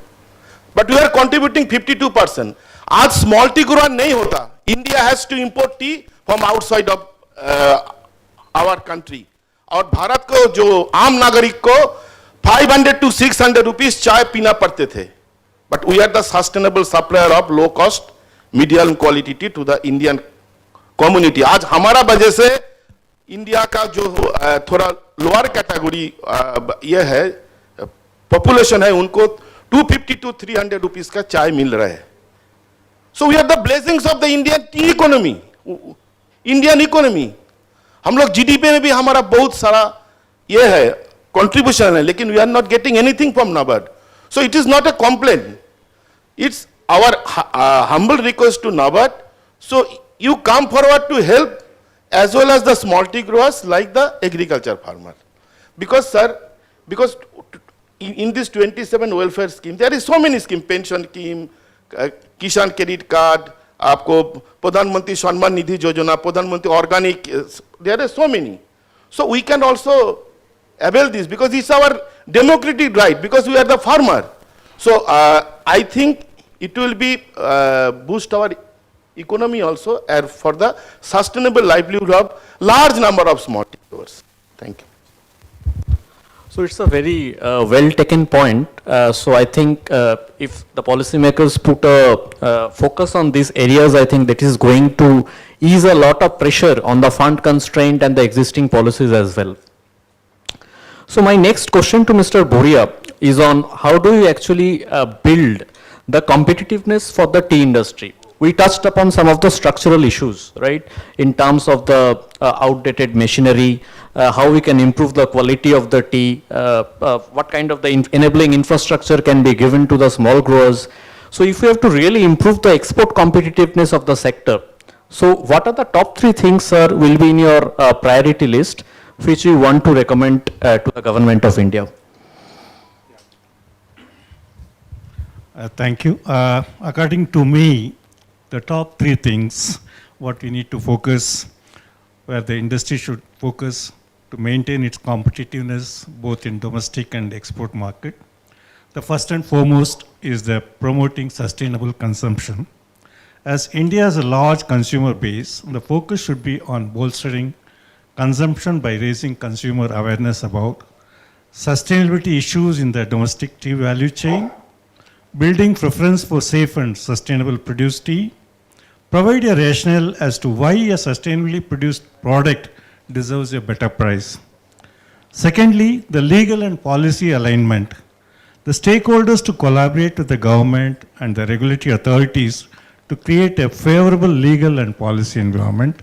But we are contributing 52%. आज स्मॉल टी ग्रोअर नहीं होता, India has to import tea from outside of our country. और भारत को जो आम नागरिक को 500 to 600 रुपीस चाय पीना पड़ते थे. But we are the sustainable supplier of low cost medium quality tea to the Indian community. आज हमारा वजह से इंडिया का जो थोड़ा लोअर कैटेगरी ये है पॉपुलेशन है, उनको 250 to 300 रुपीस का चाय मिल रहा है. So we are the blessings of the Indian tea economy, Indian economy. हम लोग जीडीपी में भी हमारा बहुत सारा ये है कंट्रीब्यूशन है, लेकिन we are not getting anything from NABARD. So it is not a complaint, it's our humble request to NABARD. So you come forward to help as well as the small tea growers like the agriculture farmer. Because sir, because in this 27 welfare scheme, there is so many scheme, pension scheme, किसान credit card, आपको प्रधानमंत्री सम्मान निधि योजना, प्रधानमंत्री organic, there are so many. So we can also avail this because it's our democratic right, because we are the farmer. So I think it will be boost our economy also and for the sustainable livelihood of large number of small growers. Thank you. So it's a very well taken point. So I think if the policymakers put a focus on these areas, I think that is going to ease a lot of pressure on the fund constraint and the existing policies as well. So my next question to Mr. Boria is on how do you actually build the competitiveness for the tea industry? We touched upon some of the structural issues, right, in terms of the outdated machinery, how we can improve the quality of the tea, what kind of the enabling infrastructure can be given to the small growers. So if we have to really improve the export competitiveness of the sector, so what are the top 3 things, sir, will be in your priority list, which you want to recommend to the government of India? Thank you. According to me, the top 3 things what we need to focus, where the industry should focus to maintain its competitiveness both in domestic and export market. The first and foremost is the promoting sustainable consumption. As India has a large consumer base, the focus should be on bolstering consumption by raising consumer awareness about sustainability issues in the domestic tea value chain, building preference for safe and sustainable produced tea, provide a rationale as to why a sustainably produced product deserves a better price. Secondly, the legal and policy alignment. The stakeholders to collaborate with the government and the regulatory authorities to create a favorable legal and policy environment,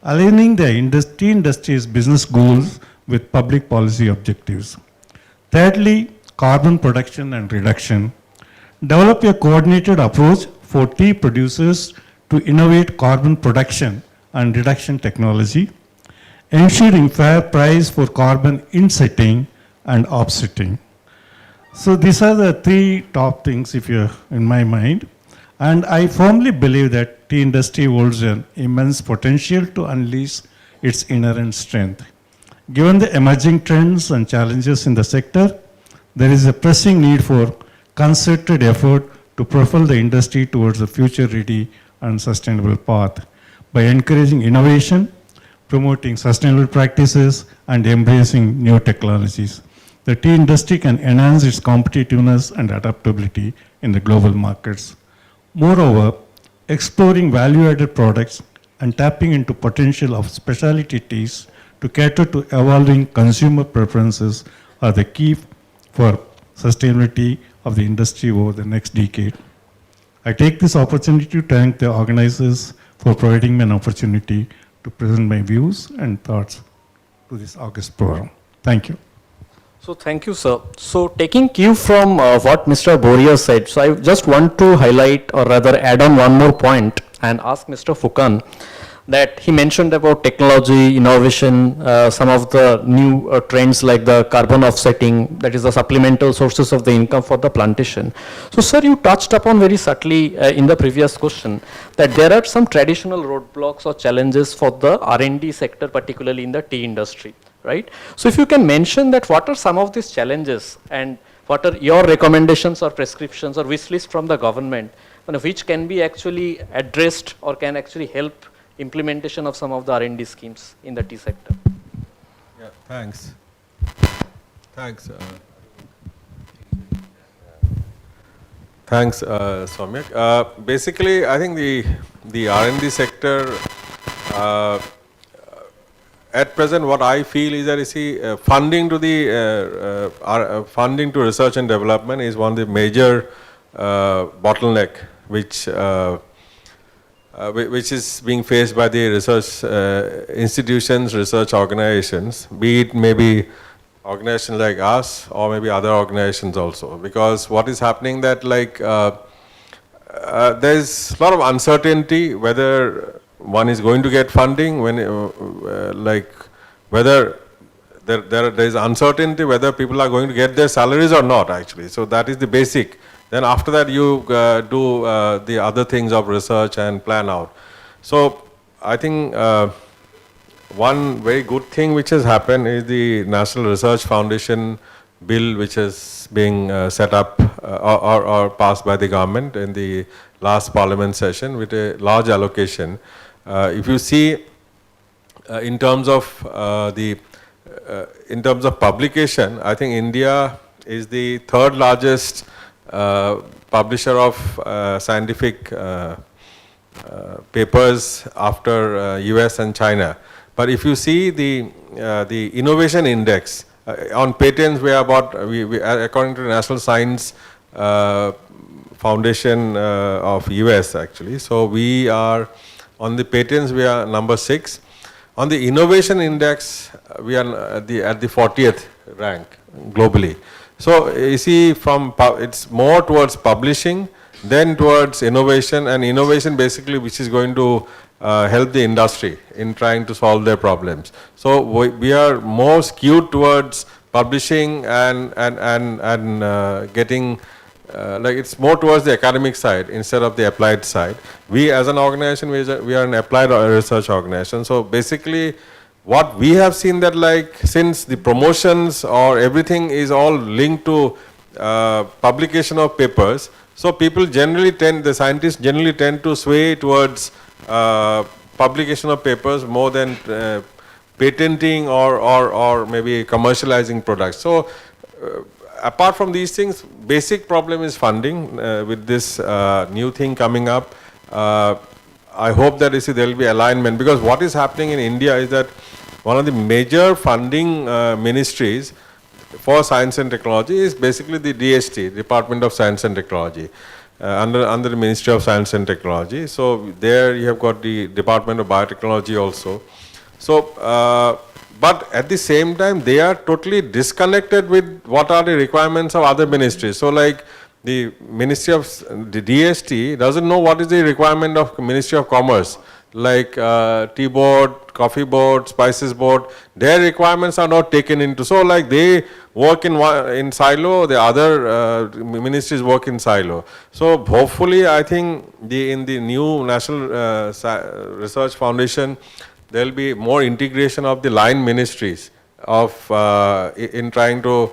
aligning the tea industry's business goals with public policy objectives. Thirdly, carbon production and reduction. Develop a coordinated approach for tea producers to innovate carbon production and reduction technology, ensuring fair price for carbon insetting and offsetting. So these are the three top things if you're in my mind. And I firmly believe that tea industry holds an immense potential to unleash its inherent strength. Given the emerging trends and challenges in the sector, there is a pressing need for concerted effort to propel the industry towards a future-ready and sustainable path by encouraging innovation, promoting sustainable practices, and embracing new technologies. The tea industry can enhance its competitiveness and adaptability in the global markets. Moreover, exploring value-added products and tapping into potential of specialty teas to cater to evolving consumer preferences are the key for sustainability of the industry over the next decade. I take this opportunity to thank the organizers for providing me an opportunity to present my views and thoughts to this August program. Thank you. So thank you, sir. So taking cue from what Mr. Boria said, so I just want to highlight or rather add on one more point and ask Mr. Fukan that he mentioned about technology, innovation, some of the new trends like the carbon offsetting, that is the supplemental sources of the income for the plantation. So sir, you touched upon very subtly in the previous question that there are some traditional roadblocks or challenges for the R&D sector, particularly in the tea industry. Right? So if you can mention that what are some of these challenges and what are your recommendations or prescriptions or wish list from the government, which can be actually addressed or can actually help implementation of some of the R&D schemes in the tea sector. Yeah, thanks. Thanks. Thanks, Soumyak. Basically, I think the R&D sector at present, what I feel is that, you see, funding to funding to research and development is one of the major bottleneck which is being faced by the research institutions, research organizations, be it maybe organizations like us or maybe other organizations also. Because what is happening that there's a lot of uncertainty whether one is going to get funding, when whether there is uncertainty whether people are going to get their salaries or not actually. So that is the basic. Then after that you do the other things of research and plan out. So I think one very good thing which has happened is the National Research Foundation bill which is being set up or passed by the government in the last parliament session with a large allocation. If you see in terms of publication, I think India is the third largest publisher of scientific papers after US and China. But if you see the innovation index on patents, we are about according to the National Science Foundation of US actually. So we are on the patents, we are number 6. On the innovation index, we are at the 40th rank globally. So you see, it's more towards publishing, then towards innovation, and innovation basically which is going to help the industry in trying to solve their problems. So we are more skewed towards publishing and getting it's more towards the academic side instead of the applied side. We as an organization, we are an applied research organization. So basically what we have seen that since the promotions or everything is all linked to publication of papers, so people generally the scientists generally tend to sway towards publication of papers more than patenting or maybe commercializing products. So apart from these things, basic problem is funding. With this new thing coming up, I hope that there will be alignment, because what is happening in India is that one of the major funding ministries for science and technology is basically the DST, Department of Science and Technology, under the Ministry of Science and Technology. So there you have got the Department of Biotechnology also. So but at the same time, they are totally disconnected with what are the requirements of other ministries. So like the Ministry of, the DST doesn't know what is the requirement of Ministry of Commerce, like tea board, coffee board, spices board, their requirements are not taken into. So like they work in silo, the other ministries work in silo. So hopefully I think in the new National Research Foundation, there will be more integration of the line ministries of in trying to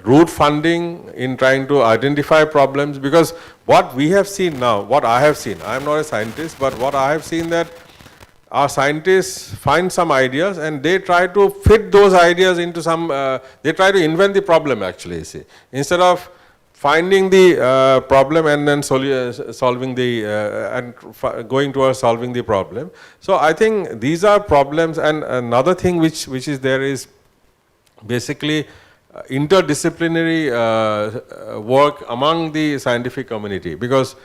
route funding, in trying to identify problems, because what we have seen now, what I have seen, I am not a scientist, but what I have seen that our scientists find some ideas and they try to fit those ideas into some, they try to invent the problem actually, you see. Instead of finding the problem and then solving the, going towards solving the problem. So I think these are problems, and another thing which is there is basically interdisciplinary work among the scientific community, because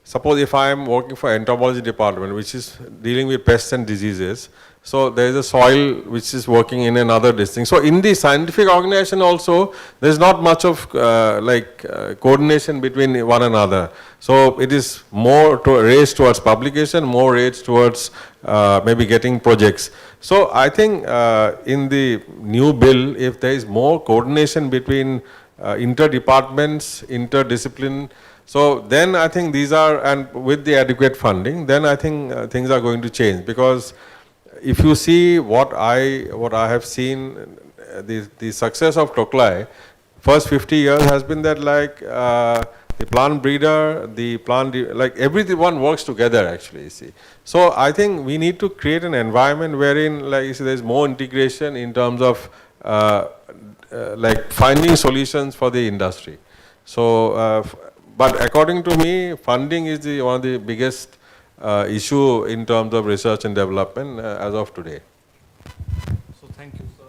suppose if I am working for entomology department which is dealing with pests and diseases, so there is a soil which is working in another district. So in the scientific organization also there is not much of coordination between one another. So it is more raised towards publication, more raised towards maybe getting projects. So I think in the new bill, if there is more coordination between inter-departments, interdiscipline, so then I think these are, and with the adequate funding, then I think things are going to change. Because if you see what I have seen, the success of Conclave, first 50 years has been that like the plant breeder, the plant, like everyone works together actually, you see. So I think we need to create an environment wherein, like you see, there is more integration in terms of like finding solutions for the industry. So, but according to me, funding is one of the biggest issue in terms of research and development as of today. So thank you, sir.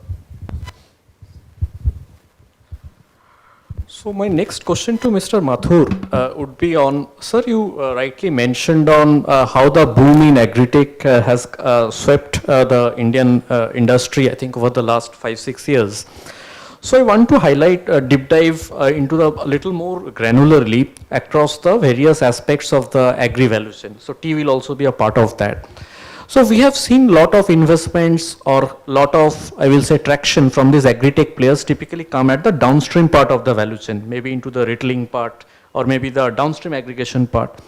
So my next question to Mr. Mathur would be on, sir, you rightly mentioned on how the boom in agri-tech has swept the Indian industry, I think over the last 5-6 years. So I want to highlight a deep dive into the a little more granularly across the various aspects of the agri value chain. So tea will also be a part of that. So we have seen lot of investments or lot of, I will say, traction from these agri-tech players typically come at the downstream part of the value chain, maybe into the retailing part or maybe the downstream aggregation part.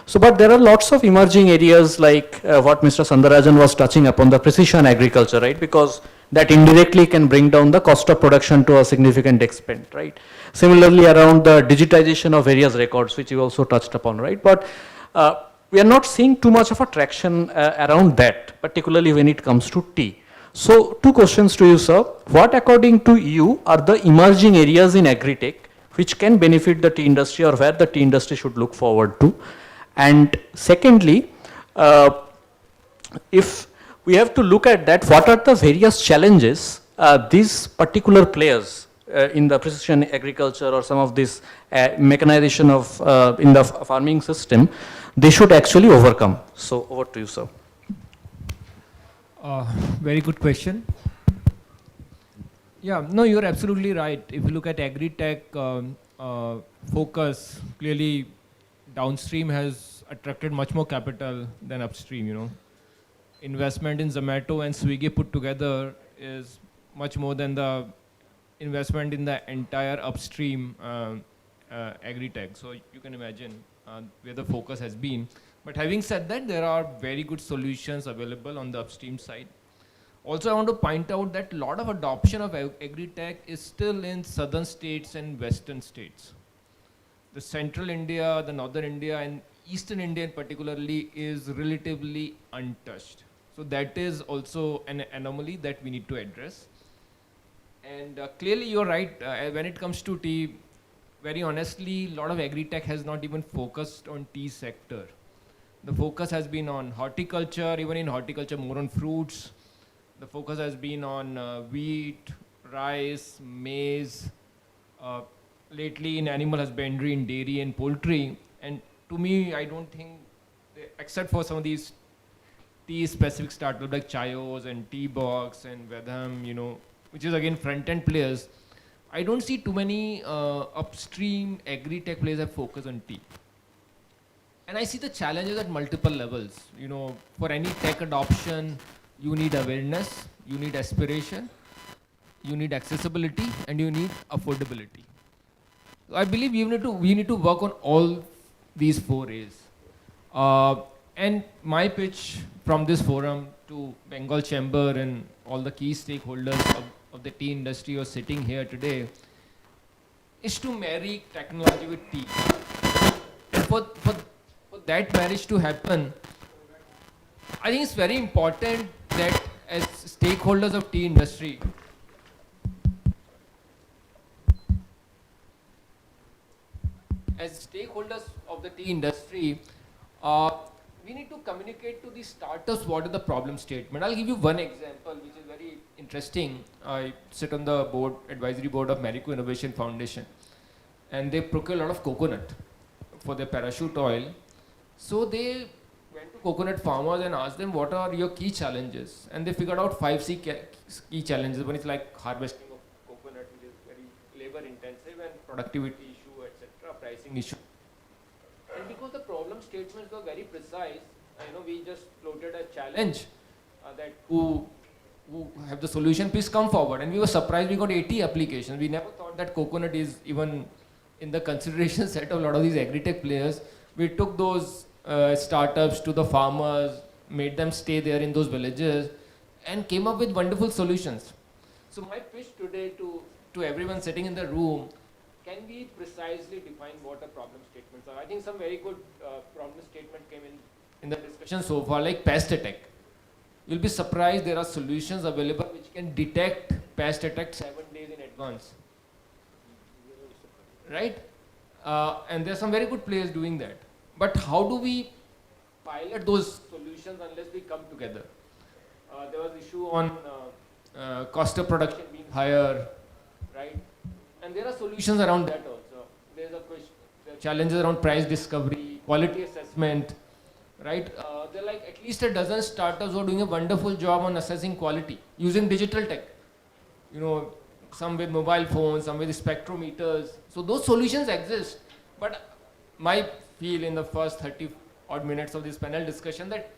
So, but there are lots of emerging areas like what Mr. Sandarajan was touching upon, the precision agriculture, right? Because that indirectly can bring down the cost of production to a significant extent, right? Similarly, around the digitization of various records, which you also touched upon, right? But we are not seeing too much of a traction around that, particularly when it comes to tea. So, two questions to you, sir. What, according to you, are the emerging areas in agri-tech which can benefit the tea industry, or where the tea industry should look forward to? And secondly, if we have to look at that, what are the various challenges these particular players in the precision agriculture or some of this mechanization of in the farming system, they should actually overcome? So over to you, sir. Very good question. Yeah, no, you're absolutely right. If you look at agri-tech focus, clearly downstream has attracted much more capital than upstream, you know. Investment in Zomato and Swiggy put together is much more than the investment in the entire upstream agri-tech. So you can imagine where the focus has been. But having said that, there are very good solutions available on the upstream side. Also, I want to point out that a lot of adoption of agri-tech is still in southern states and western states. The central India, the northern India, and eastern India particularly is relatively untouched. So that is also an anomaly that we need to address. And clearly you're right, when it comes to tea, very honestly, a lot of agri-tech has not even focused on tea sector. The focus has been on horticulture, even in horticulture more on fruits. The focus has been on wheat, rice, maize, lately in animal husbandry, in dairy and poultry. And to me, I don't think, except for some of these tea-specific startups like Chayos and Tea Box and Vedham, which is again front-end players, I don't see too many upstream agri-tech players that focus on tea. And I see the challenges at multiple levels. For any tech adoption, you need awareness, you need aspiration, you need accessibility, and you need affordability. So I believe we need to work on all these 4 A's. And my pitch from this forum to Bengal Chamber and all the key stakeholders of the tea industry who are sitting here today is to marry technology with tea. And for that marriage to happen, I think it's very important that as stakeholders of tea industry, we need to communicate to the startups what is the problem statement. I'll give you one example which is very interesting. I sit on the advisory board of Marico Innovation Foundation, and they procure a lot of coconut for their parachute oil. So they went to coconut farmers and asked them what are your key challenges, and they figured out 5 key challenges. One is like harvesting of coconut, which is very labor intensive, and productivity issue, etc., pricing issue. And because the problem statements were very precise, we just floated a challenge that who have the solution, please come forward. And we were surprised, we got 80 applications. We never thought that coconut is even in the consideration set of a lot of these agri-tech players. We took those startups to the farmers, made them stay there in those villages, and came up with wonderful solutions. So my pitch today to everyone sitting in the room, can we precisely define what the problem statements are? I think some very good problem statement came in the discussion so far, like pest attack. You'll be surprised there are solutions available which can detect pest attack 7 days in advance. Right? And there are some very good players doing that. But how do we pilot those solutions unless we come together? There was issue on cost of production being higher, right? And there are solutions around that also. There's a question, there are challenges around price discovery, quality assessment, right? There are like at least a dozen startups who are doing a wonderful job on assessing quality using digital tech. Some with mobile phones, some with spectrometers. So those solutions exist. But my feel in the first 30 odd minutes of this panel discussion that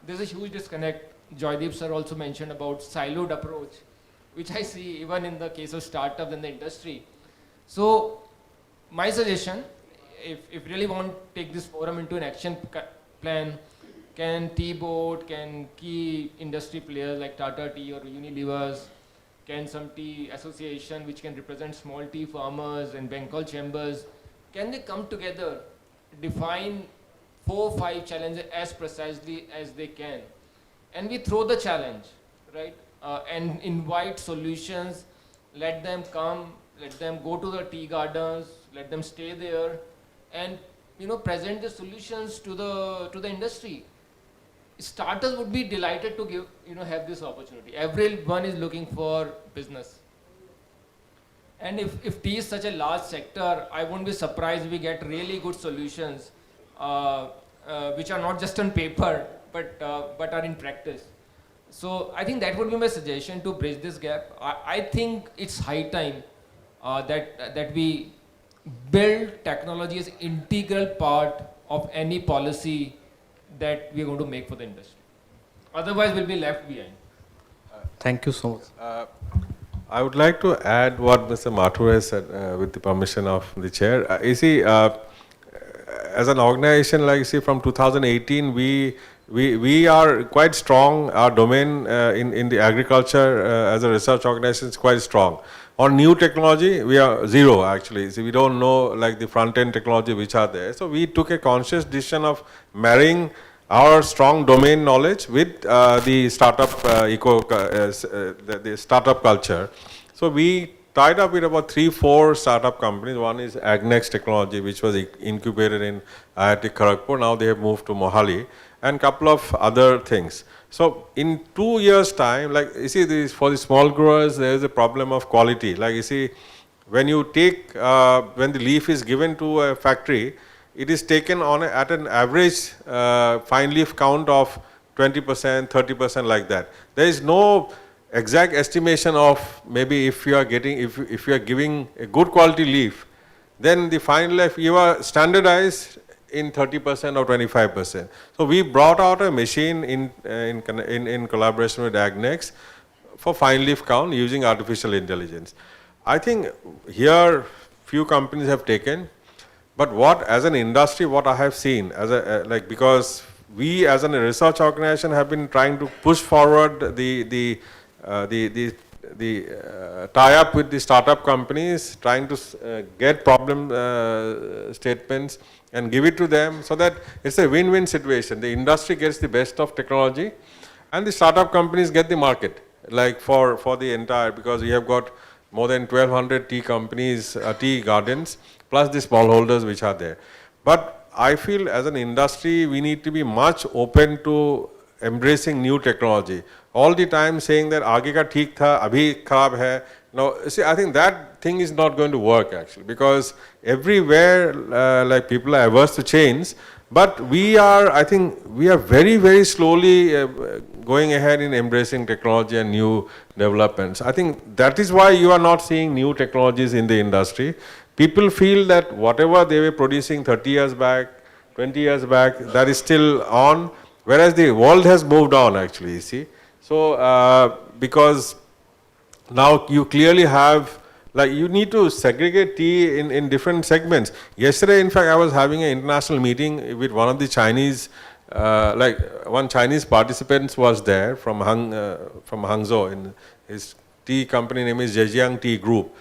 there's a huge disconnect. Joydeep sir also mentioned about siloed approach, which I see even in the case of startups in the industry. So my suggestion, if really want to take this forum into an action plan, can Tea Board, can key industry players like Tata Tea or Unilevers, can some tea association which can represent small tea farmers and Bengal chambers, can they come together, define 4 or 5 challenges as precisely as they can, and we throw the challenge, right? And invite solutions, let them come, let them go to the tea gardens, let them stay there, and present the solutions to the industry. Startups would be delighted to give have this opportunity. Everyone is looking for business, and if tea is such a large sector, I won't be surprised if we get really good solutions, which are not just on paper but are in practice. So I think that would be my suggestion to bridge this gap. I think it's high time that we build technology as integral part of any policy that we're going to make for the industry. Otherwise, we'll be left behind. Thank you so much. I would like to add what Mr. Mathur has said with the permission of the chair. You see, as an organization, like you see, from 2018, we are quite strong. Our domain in the agriculture as a research organization is quite strong. On new technology, we are zero actually. See, we don't know like the front-end technology which are there. So we took a conscious decision of marrying our strong domain knowledge with the startup the startup culture. So we tied up with about 3-4 startup companies. One is Agnex Technology, which was incubated in IIT Kharagpur. Now they have moved to Mohali, and a couple of other things. So in 2 years' time, like you see, for the small growers, there is a problem of quality. Like you see, when you take, when the leaf is given to a factory, it is taken on at an average fine leaf count of 20%, 30% like that. There is no exact estimation of maybe if you are getting, if you are giving a good quality leaf, then the fine leaf you are standardized in 30% or 25%. So we brought out a machine in collaboration with Agnex for fine leaf count using artificial intelligence. I think here few companies have taken, but what as an industry, what I have seen as a because we as a research organization have been trying to push forward the tie-up with the startup companies, trying to get problem statements and give it to them so that it's a win-win situation. The industry gets the best of technology and the startup companies get the market, like for the entire, because we have got more than 1200 tea companies, tea gardens, plus the smallholders which are there. But I feel as an industry, we need to be much open to embracing new technology. All the time saying that aage ka theek tha, abhi kharab hai. No, see, I think that thing is not going to work actually, because everywhere like people are averse to change, but we are, I think we are very, very slowly going ahead in embracing technology and new developments. I think that is why you are not seeing new technologies in the industry. People feel that whatever they were producing 30 years back, 20 years back, that is still on, whereas the world has moved on actually, you see. So, because now you clearly have, like you need to segregate tea in different segments. Yesterday, in fact, I was having an international meeting with one of the Chinese, like one Chinese participant was there from Hangzhou, and his tea company name is Zhejiang Tea Group.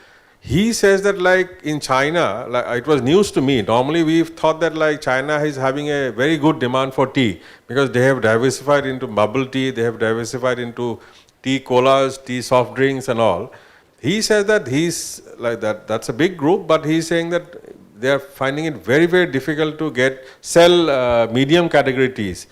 He says that like in China, like it was news to me. Normally we've thought that like China is having a very good demand for tea because they have diversified into bubble tea, they have diversified into tea colas, tea soft drinks and all. He says that he's like that's a big group, but he's saying that they are finding it very, very difficult to sell medium category teas.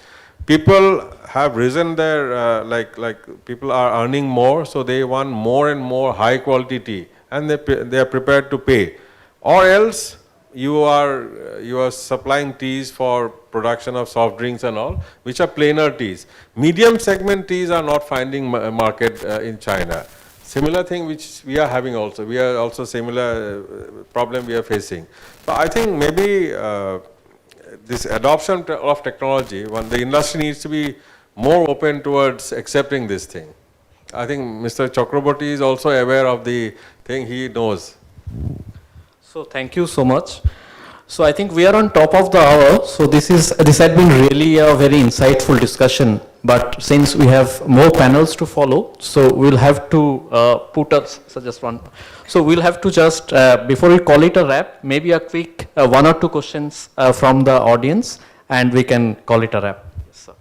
People have risen their, like people are earning more, so they want more and more high quality tea, and they are prepared to pay. Or else you are supplying teas for production of soft drinks and all, which are plainer teas. Medium segment teas are not finding market in China. Similar thing which we are having also. We are also similar problem we are facing. So I think maybe this adoption of technology, the industry needs to be more open towards accepting this thing. I think Mr. Chakraborty is also aware of the thing, he knows. So thank you so much. So I think we are on top of the hour. So this had been really a very insightful discussion. But since we have more panels to follow, so we'll have to So we'll have to just, before we call it a wrap, maybe a quick one or two questions from the audience, and we can call it a wrap. Yes, sir.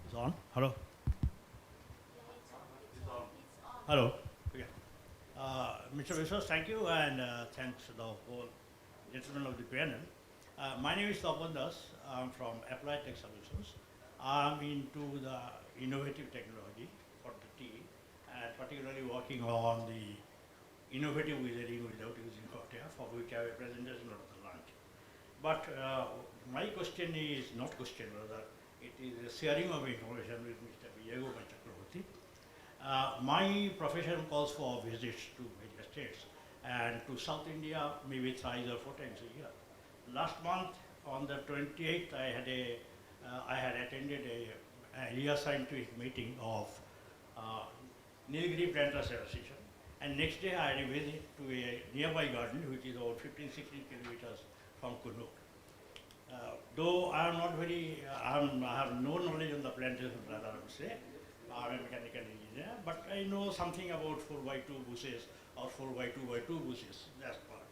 It's on. Hello. Hello. Okay. Mr. Vishwas, thank you, and thanks to the whole gentlemen of the panel. My name is Tapan Das. I'm from Applied Tech Solutions. I'm into the innovative technology for the tea, and particularly working on the innovative withering without using cocktail, for which I have a presentation of the lunch. But my question is not question, rather it is a sharing of information with Mr. Bengal. My profession calls for visits to various states, and to South India maybe thrice or 4 times a year. Last month on the 28th, I had attended a area scientific meeting of Nilgiri Planters Association, and next day I had a visit to a nearby garden which is about 15-16 kilometers from Kunur. Though I am not very, I have no knowledge on the plantation, rather I would say. I'm a mechanical engineer, but I know something about 4x2 bushes or 4x2x2 bushes, that's part.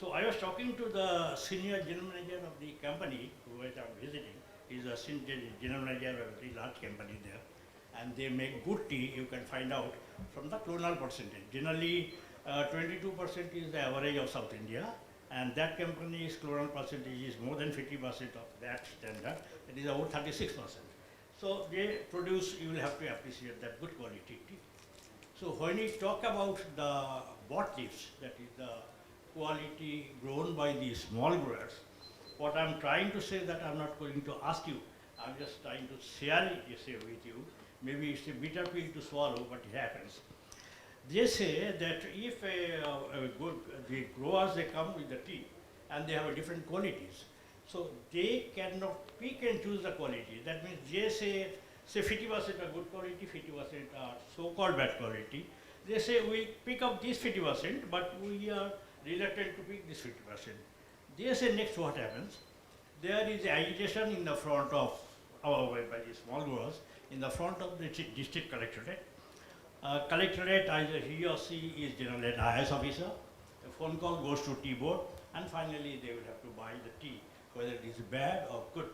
So I was talking to the senior general manager of the company who I'm visiting. He's a senior general manager of a very large company there, and they make good tea, you can find out from the clonal percentage. Generally, 22% is the average of South India, and that company's clonal percentage is more than 50% of that standard. It is about 36%. So they produce, you will have to appreciate that good quality tea. So when we talk about the bot leaves, that is the quality grown by the small growers. What I'm trying to say that I'm not going to ask you, I'm just trying to share it say with you. Maybe it's a bitter pill to swallow, but it happens. They say that if the growers, they come with the tea and they have a different qualities. So they cannot pick and choose the quality. That means they say 50% are good quality, 50% are so-called bad quality. They say we pick up this 50%, but we are reluctant to pick this 50%. They say next what happens? There is agitation in the front of by the small growers, in the front of the district collectorate. Collectorate, either he or she is generally an IS officer. A phone call goes to tea board, and finally they will have to buy the tea, whether it is bad or good.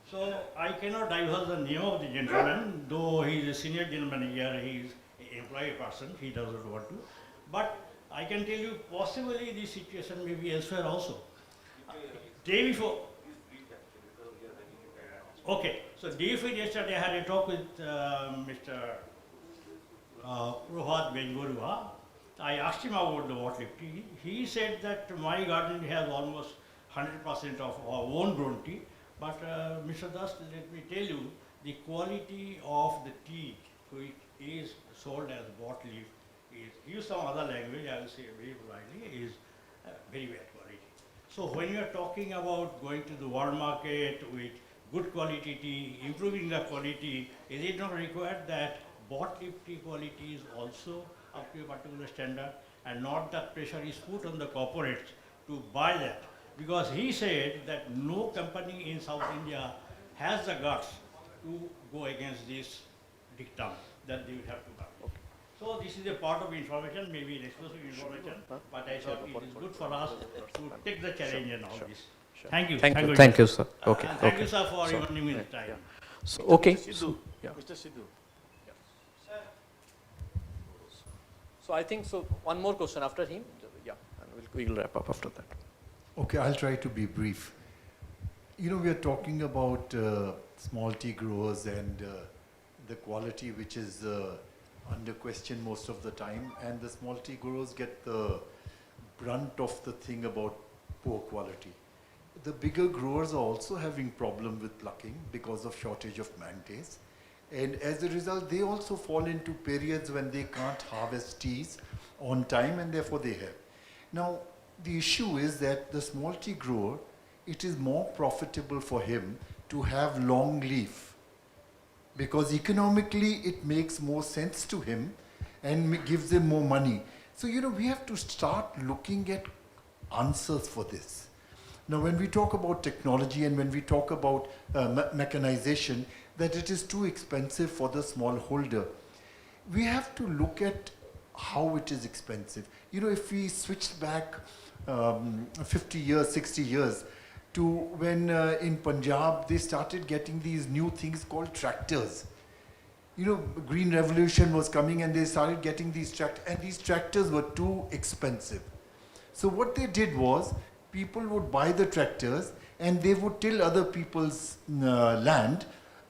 So I cannot divulge the name of the gentleman, though he is a senior gentleman here, he is an employee person, he doesn't want to. But I can tell you, possibly this situation may be elsewhere also. Day before. Okay, so day before yesterday I had a talk with Mr. Rohat Bengal. I asked him about the water leaf tea. He said that my garden has almost 100% of our own grown tea. But Mr. Das, let me tell you, the quality of the tea which is sold as bought leaf is, use some other language, I will say very politely, is very bad quality. So when you are talking about going to the world market with good quality tea, improving the quality, is it not required that bought leaf tea quality is also up to a particular standard and not that pressure is put on the corporates to buy that? Because he said that no company in South India has the guts to go against this dictum that they will have to buy. Okay. So this is a part of information, maybe an exclusive information, but I thought it is good for us to take the challenge and all this. Thank you. Thank you, sir. Okay. And thank you, sir, for giving me the time. So, okay. Sidhu, Yeah. Mr. Sidhu. So I think so. One more question after him. Yeah, and we'll wrap up after that. Okay, I'll try to be brief. You know, we are talking about small tea growers and the quality which is under question most of the time, and the small tea growers get the brunt of the thing about poor quality. The bigger growers are also having problem with plucking because of shortage of man-days. And as a result, they also fall into periods when they can't harvest teas on time, and therefore they have. Now, the issue is that the small tea grower, it is more profitable for him to have long leaf, because economically it makes more sense to him and gives him more money. So, you know, we have to start looking at answers for this. Now, when we talk about technology and when we talk about mechanization, that it is too expensive for the smallholder, we have to look at how it is expensive. You know, if we switched back 50 years, 60 years to when in Punjab they started getting these new things called tractors. You know, Green Revolution was coming and they started getting these tractors, and these tractors were too expensive. So what they did was, people would buy the tractors and they would till other people's land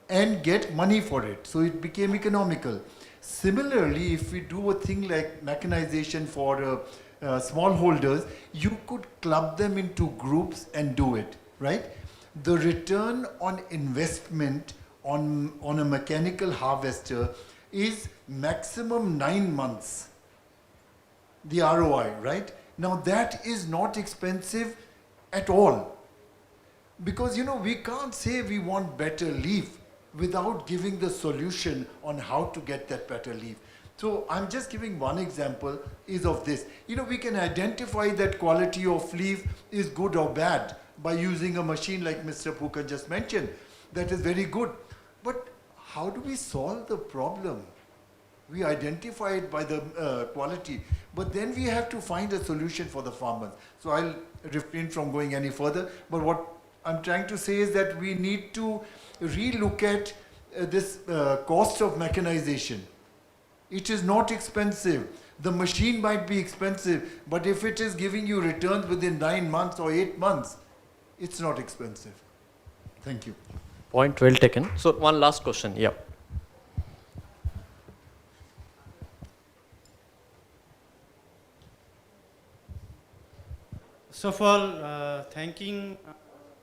and get money for it. So it became economical. Similarly, if we do a thing like mechanization for smallholders, you could club them into groups and do it, right? The return on investment on a mechanical harvester is maximum 9 months, the ROI, right? Now that is not expensive at all. Because, you know, we can't say we want better leaf without giving the solution on how to get that better leaf. So I'm just giving one example is of this. You know, we can identify that quality of leaf is good or bad by using a machine like Mr. Phukan just mentioned. That is very good. But how do we solve the problem? We identify it by the quality, but then we have to find a solution for the farmers. So I'll refrain from going any further, but what I'm trying to say is that we need to re-look at this cost of mechanization. It is not expensive. The machine might be expensive, but if it is giving you returns within 9 months or 8 months, it's not expensive. Thank you. Point well taken. So one last question. Yeah. First of all, thanking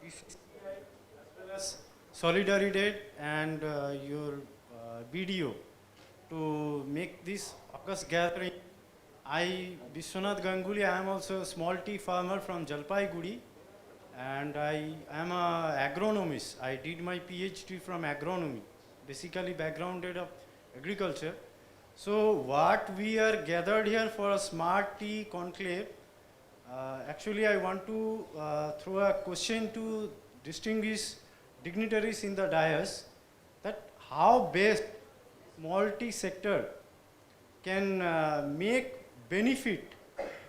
BCCI as well as Solidarity and your video to make this August gathering. I, Vishwanath Ganguly, I am also a small tea farmer from Jalpaiguri, and I am a agronomist. I did my PhD from agronomy, basically backgrounded of agriculture. So what we are gathered here for a SmartTea Conclave, actually I want to throw a question to distinguished dignitaries in the dais, that how best small tea sector can make benefit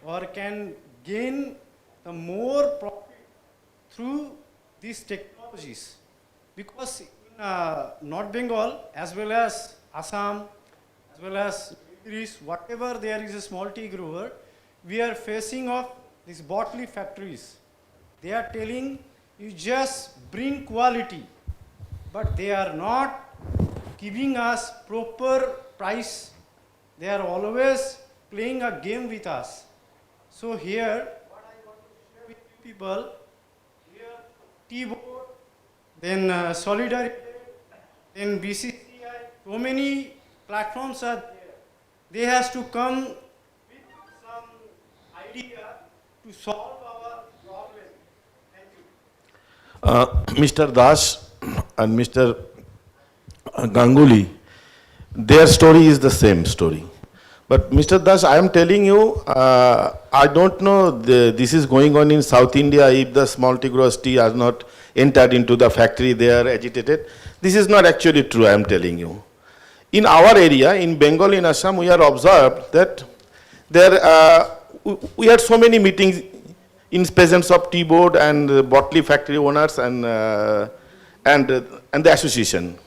or can gain the more profit through these technologies. Because in North Bengal as well as Assam, as well as Greece, whatever there is a small tea grower, we are facing off these bottle factories. They are telling you just bring quality, but they are not giving us proper price. They are always playing a game with us. So here, what I want to share with you people, here tea board, then Solidarity, then BCCI, so many platforms are there. They has to come with some idea to solve our problem. Thank you. Mr. Das and Mr. Ganguly, their story is the same story. But Mr. Das, I am telling you, I don't know this is going on in South India if the small tea growers tea has not entered into the factory, they are agitated. This is not actually true, I am telling you. In our area, in Bengal, in Assam, we are observed that there, we had so many meetings in presence of tea board and bottle factory owners and the association.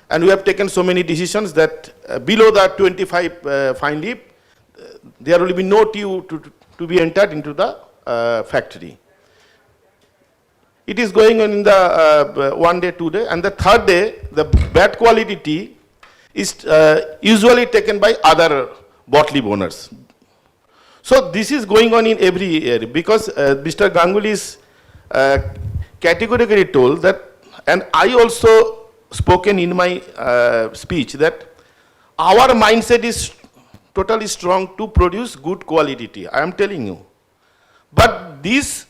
And we have taken so many decisions that below the 25 fine leaf, there will be no tea to be entered into the factory. It is going on in the 1 day, 2 day, and the 3rd day, the bad quality tea is usually taken by other bottle owners. So this is going on in every area because Mr. Ganguly is categorically told that, and I also spoken in my speech that our mindset is totally strong to produce good quality tea. I am telling you. But this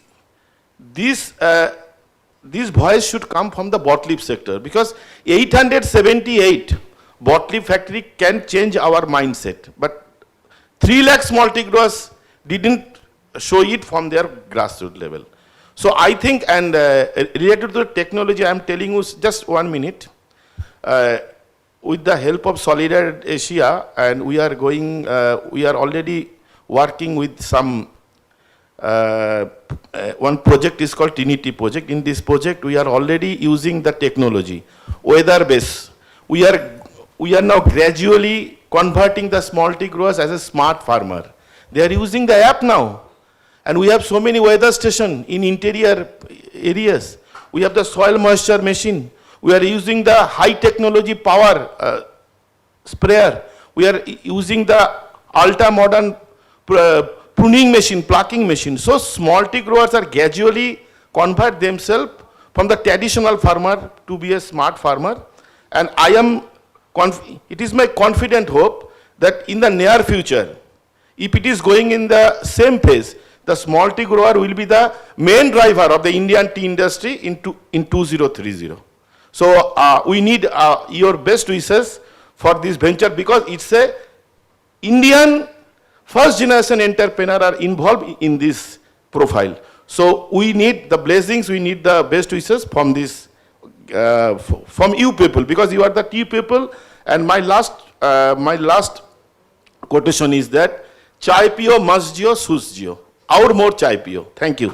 voice should come from the bottle sector because 878 bottle factory can change our mindset. But 3 lakh small tea growers didn't show it from their grassroots level. So I think, and related to the technology, I am telling you just 1 minute. With the help of Solidarity Asia, and we are going, we are already working with some, one project is called Trinity project. In this project, we are already using the technology, weather-based. We are now gradually converting the small tea growers as a smart farmer. They are using the app now. And we have so many weather stations in interior areas. We have the soil moisture machine. We are using the high technology power sprayer. We are using the ultra modern pruning machine, plucking machine. So small tea growers are gradually convert themselves from the traditional farmer to be a smart farmer. And I am, it is my confident hope that in the near future, if it is going in the same pace, the small tea grower will be the main driver of the Indian tea industry in 2030. So we need your best wishes for this venture because it's a Indian first generation entrepreneur are involved in this profile. So we need the blessings, we need the best wishes from this, from you people because you are the tea people. And my last quotation is that chai piyo, mas jiyo, sus jiyo. Aur more chai piyo. Thank you.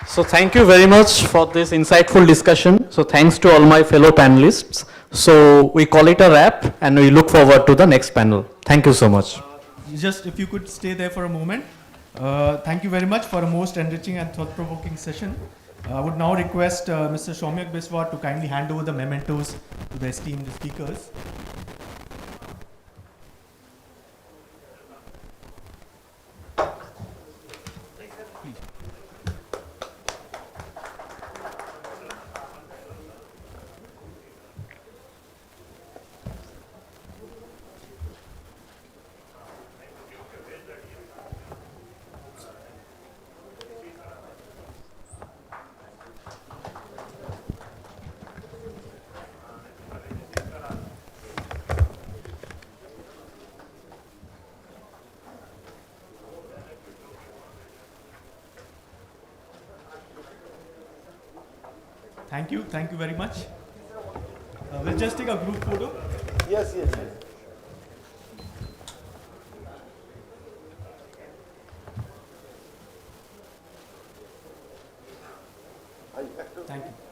So thank you very much for this insightful discussion. So thanks to all my fellow panelists. So we call it a wrap and we look forward to the next panel. Thank you so much. Just if you could stay there for a moment. Thank you very much for a most enriching and thought-provoking session. I would now request Mr. Soumyak Biswa to kindly hand over the mementos to the esteemed speakers. Thank you very much. We'll just take a group photo. Yes, yes, yes. Thank you.